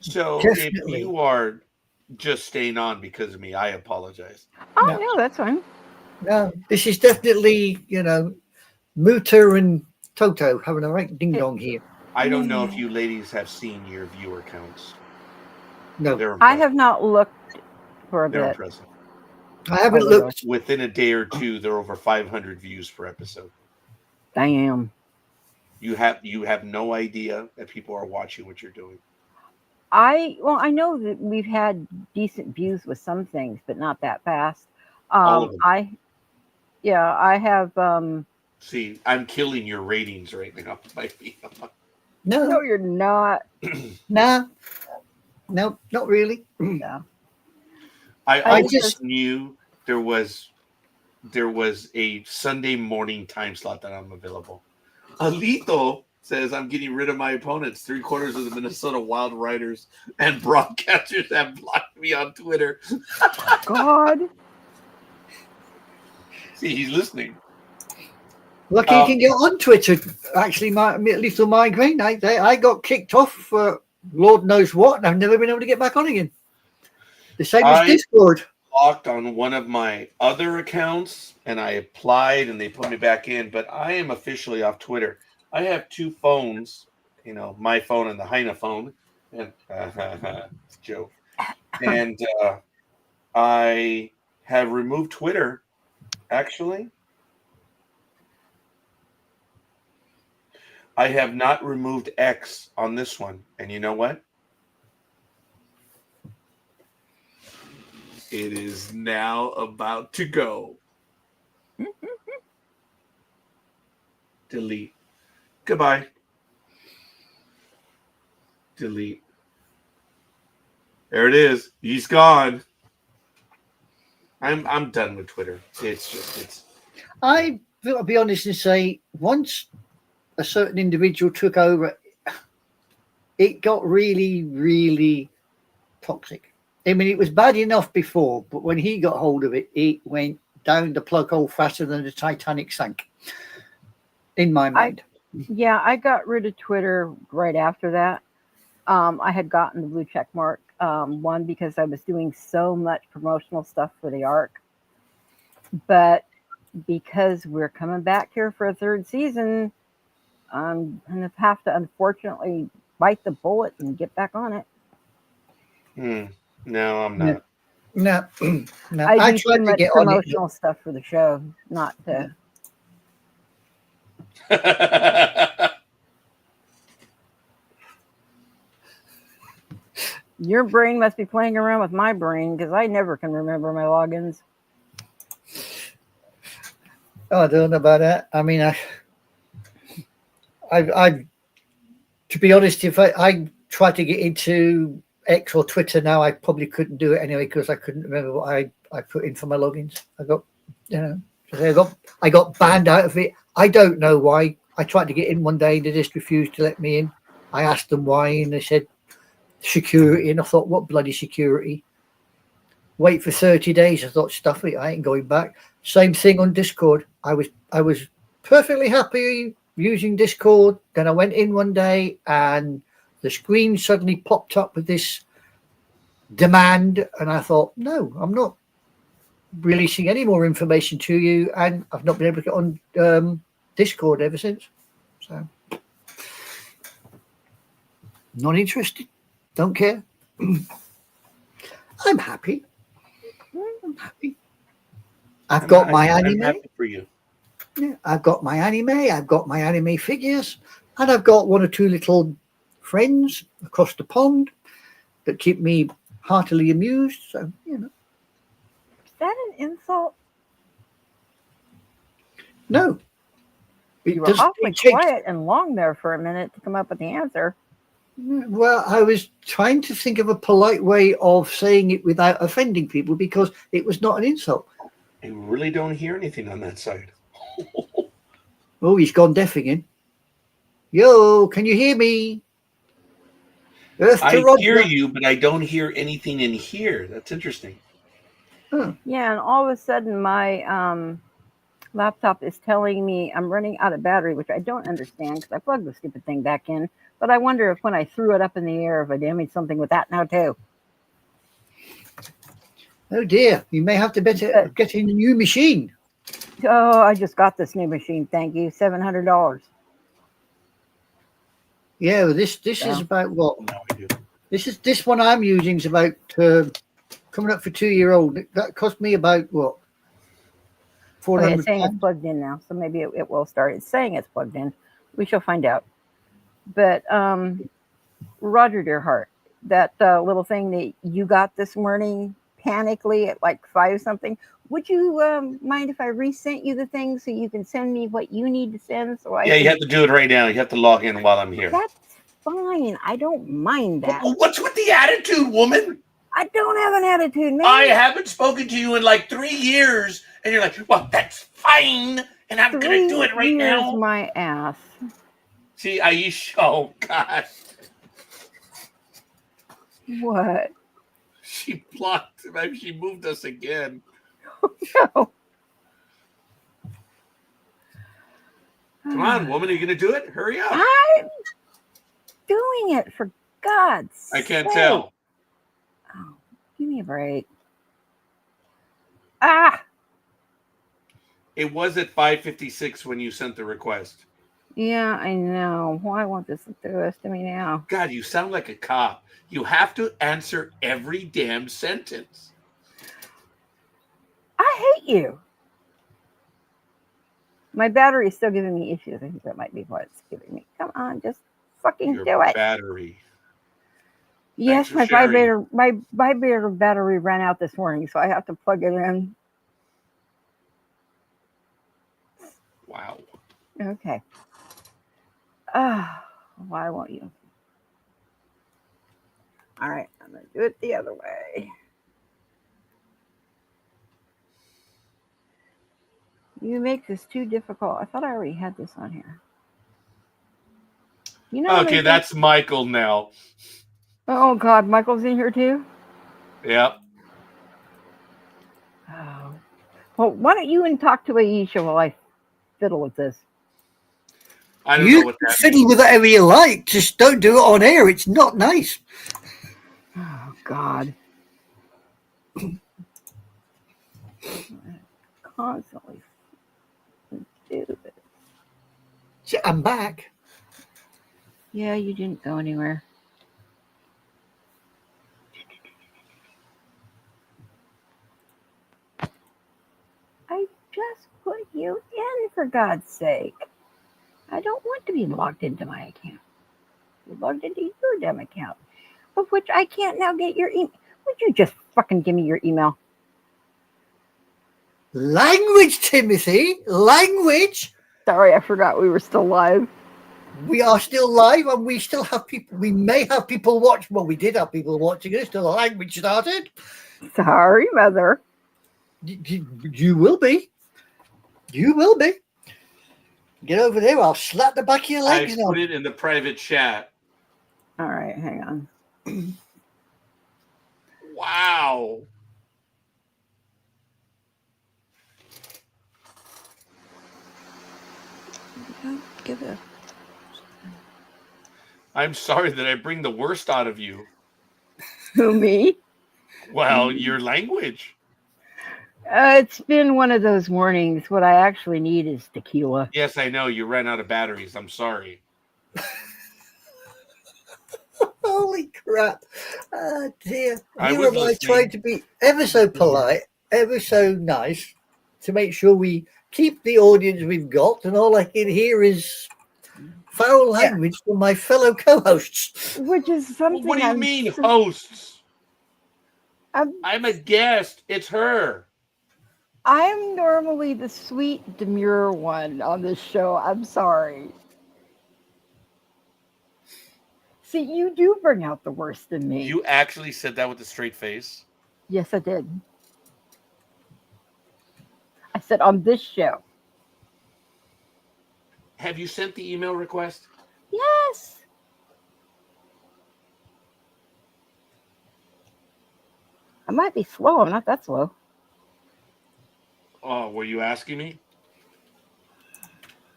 So Definitely. if you are just staying on because of me, I apologize. Oh, No. no, that's fine. No, this is definitely, Muta and Toto having a right ding dong here. I don't know if you ladies have seen your viewer counts. No, They're I impressive. have not looked for a They're bit. impressive. I haven't will. looked. Within a day or two, they're over 500 views per episode. Damn. You have no idea that people are watching what you're doing. I know that we've had decent views with some things, but not that fast. All of them. I have. See, I'm killing your ratings right now. No, No, you're not. nah, no, not really. No. I just- just knew there was a Sunday morning time slot that I'm available. Alito says I'm getting rid of my opponents. 3/4 of the Minnesota Wild Riders and broadcasters have blocked me on Twitter. God. See, he's listening. Lucky you can get on Twitter. Actually, my little migraine. I got kicked off for Lord knows what, and I've never been able to get back on again. The same as Discord. Locked on one of my other accounts, and I applied, and they put me back in. But I am officially off Twitter. I have two phones, my phone and the Heine phone, and joke. And I have removed Twitter, actually, I have not removed X on this one. And you know what? It is now about to go. Delete. Goodbye. Delete. There it is. He's gone. I'm done with Twitter. I'll be honest and say, once a certain individual took over, it got really, really toxic. I mean, it was bad enough before, but when he got hold of it, it went down the plug hole faster than the Titanic sank, in my mind. I got rid of Twitter right after that. I had gotten the blue check mark, one, because I was doing so much promotional stuff for the ARC. But because we're coming back here for a third season, I'm going to have to, unfortunately, bite the bullet and get back on it. No, I'm not. No. I do too much promotional stuff for the show, not to. Your brain must be playing around with my brain, because I never can remember my logins. Oh, I don't know about that. I mean, I to be honest, if I tried to get into X or Twitter now, I probably couldn't do it anyway, because I couldn't remember what I put in for my logins. I got banned out of it. I don't know why. I tried to get in one day, they just refused to let me in. I asked them why, and they said security, and I thought, what bloody security? Wait for 30 days. I thought, stuff it, I ain't going back. Same thing on Discord. I was perfectly happy using Discord. Then I went in one day and the screen suddenly popped up with this demand, and I thought, no, I'm not releasing any more information to you, and I've not been able to get on Discord ever since. So not interested. Don't care. I'm happy. I've got my anime. I'm happy for you. Yeah, I've got my anime. I've got my anime figures, and I've got one or two little friends across the pond that keep me heartily amused. So Is that an insult? No. You were awfully quiet and long there for a minute to come up with the answer. Well, I was trying to think of a polite way of saying it without offending people, because it was not an insult. I really don't hear anything on that side. Oh, he's gone deaf again. Yo, can you hear me? I hear you, but I don't hear anything in here. That's interesting. Huh. Yeah, and all of a sudden my laptop is telling me I'm running out of battery, which I don't understand because I plugged the stupid thing back in. But I wonder if when I threw it up in the air, if I damaged something with that now too. Oh dear, you may have to better get a new machine. Oh, I just got this new machine. Thank you, $700. Yeah, well, this is about what? No, I do. This one I'm using is about coming up for 2-year-old. That cost me about what? $400. Okay, it's saying it's plugged in now, so maybe it will start. It's saying it's plugged in. We shall find out. But Roger Dearheart, that little thing that you got this morning, panically at like 5 something. Would you mind if I resent you the thing so you can send me what you need to send? You have to do it right now. You have to log in while I'm here. That's fine. I don't mind that. What's with the attitude, woman? I don't have an attitude, man. I haven't spoken to you in like 3 years, and you're like, well, that's fine, and I'm going to do it right now. My ass. See, Aisha, oh, God. What? She blocked. Maybe she moved us again. Oh, no. Come on, woman. Are you going to do it? Hurry up. I'm doing it, for God's sake. I can't tell. Oh, give me a break. Ah! It was at 5:56 when you sent the request. Yeah, I know. Why won't this do this to me now? God, you sound like a cop. You have to answer every damn sentence. I hate you. My battery is still giving me issues. I think that might be what it's giving me. Come on, just fucking Your do it. battery. Yes, for my sharing. vibrator battery ran out this morning, so I have to plug it in. Wow. Okay. Why won't you? All right, I'm gonna do it the other way. You make this too difficult. I thought I already had this on here. You know. Okay, that's Michael now. Oh God, Michael's in here too. Yep. Oh. Well, why don't you and talk to Aisha while I fiddle with this? I don't know You what can that fiddle means. with whatever you like. Just don't do it on air. It's not nice. Oh God. Constantly do this. So I'm back. Yeah, you didn't go anywhere. I just put you in, for God's sake. I don't want to be logged into my account. You're logged into your damn account, of which I can't now get your email. Would you just fucking give me your email? Language, Timothy. Language. Sorry, I forgot we were still live. We are still live, and we still have people. We may have people watch. Well, we did have people watching us till the language started. Sorry, Mother. You will be. You will be. Get over there. I'll slap the back of your I legs now. put it in the private chat. All right, hang on. Wow. Don't give it. I'm sorry that I bring the worst out of you. Who, me? Well, your language. It's been one of those mornings. What I actually need is tequila. Yes, I know. You ran out of batteries. I'm sorry. Holy crap. Oh, dear. I Here was am I listening. trying to be ever so polite, ever so nice to make sure we keep the audience we've got, and all I can hear is foul language from my fellow co-hosts. Which is something. What do you mean, hosts? I'm a guest. It's her. I'm normally the sweet, demure one on this show. I'm sorry. See, you do bring out the worst in me. You actually said that with a straight face? Yes, I did. I said on this show. Have you sent the email request? Yes. I might be slow. I'm not that slow. Oh, were you asking me?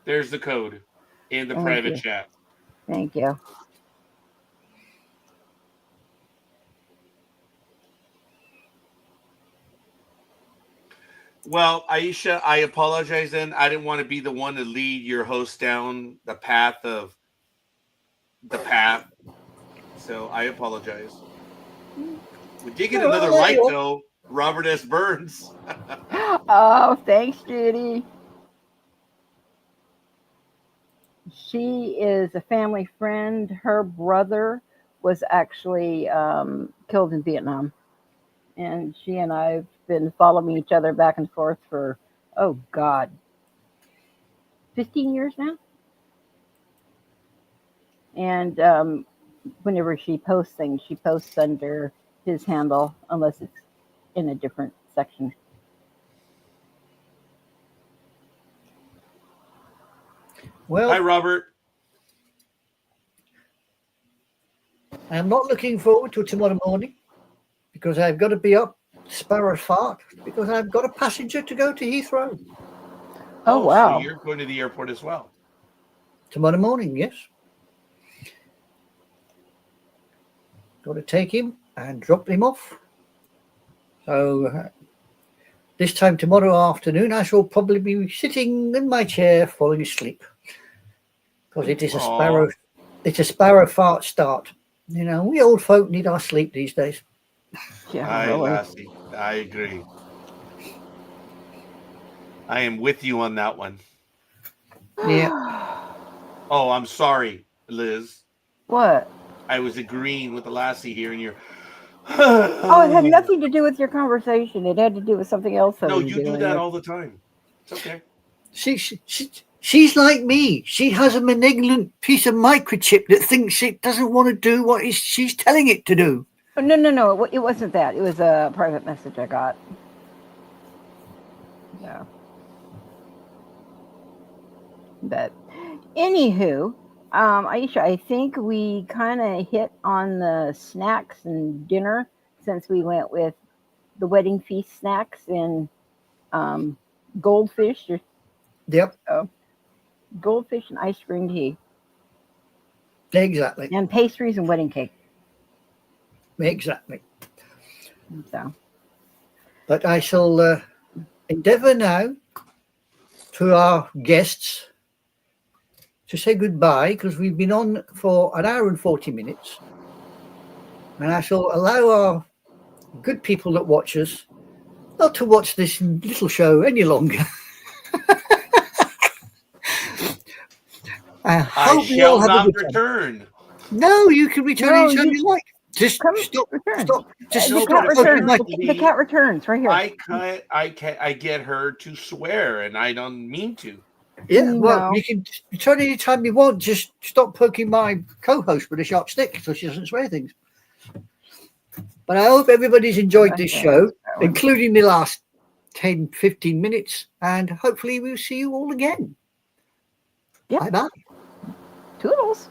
There's the code in the Thank private you. chat. Thank you. Well, Aisha, I apologize then. I didn't want to be the one to lead your host down the path. So I apologize. We did get another like, though. Robert S. Burns. Oh, thanks, Judy. She is a family friend. Her brother was actually killed in Vietnam. And she and I have been following each other back and forth for, oh, God, 15 years now. And whenever she posts things, she posts under his handle, unless it's in a different section. Well, hi, Robert. I'm not looking forward to tomorrow morning because I've got to be up Sparrow Fart because I've got a passenger to go to Heathrow. Oh, wow. So you're going to the airport as well? Tomorrow morning, yes. Got to take him and drop him off. So this time tomorrow afternoon, I shall probably be sitting in my chair falling asleep because it is a sparrow. It's a sparrow fart start. You know, we old folk need our sleep these days. Yeah, really. Lassie. I agree. I am with you on that one. Oh, I'm sorry, Liz. What? I was agreeing with the lassie here, and you're. Oh, it had nothing to do with your conversation. It had to do with something else. No, you do that all the time. It's okay. She's like me. She has a malignant piece of microchip that thinks it doesn't want to do what she's telling it to do. Oh, no. It wasn't that. It was a private message I got. Yeah. But anywho, Aisha, I think we kind of hit on the snacks and dinner since we went with the wedding feast snacks and goldfish. Yep. Goldfish and ice cream tea. Exactly. And pastries and wedding cake. Exactly. So. But I shall endeavour now to our guests to say goodbye, because we've been on for an hour and 40 minutes. And I shall allow our good people that watch us not to watch this little show any longer. I shall not return. No, you can return anytime you like. Just stop. Just the stop. The cat returns right here. I get her to swear, and I don't mean to. Yeah, well, you can return anytime you want. Just stop poking my co-host with a sharp stick so she doesn't swear things. But I hope everybody's enjoyed this show, including the last 10, 15 minutes, and hopefully we'll see you all again. Yep. Bye-bye. Toodles.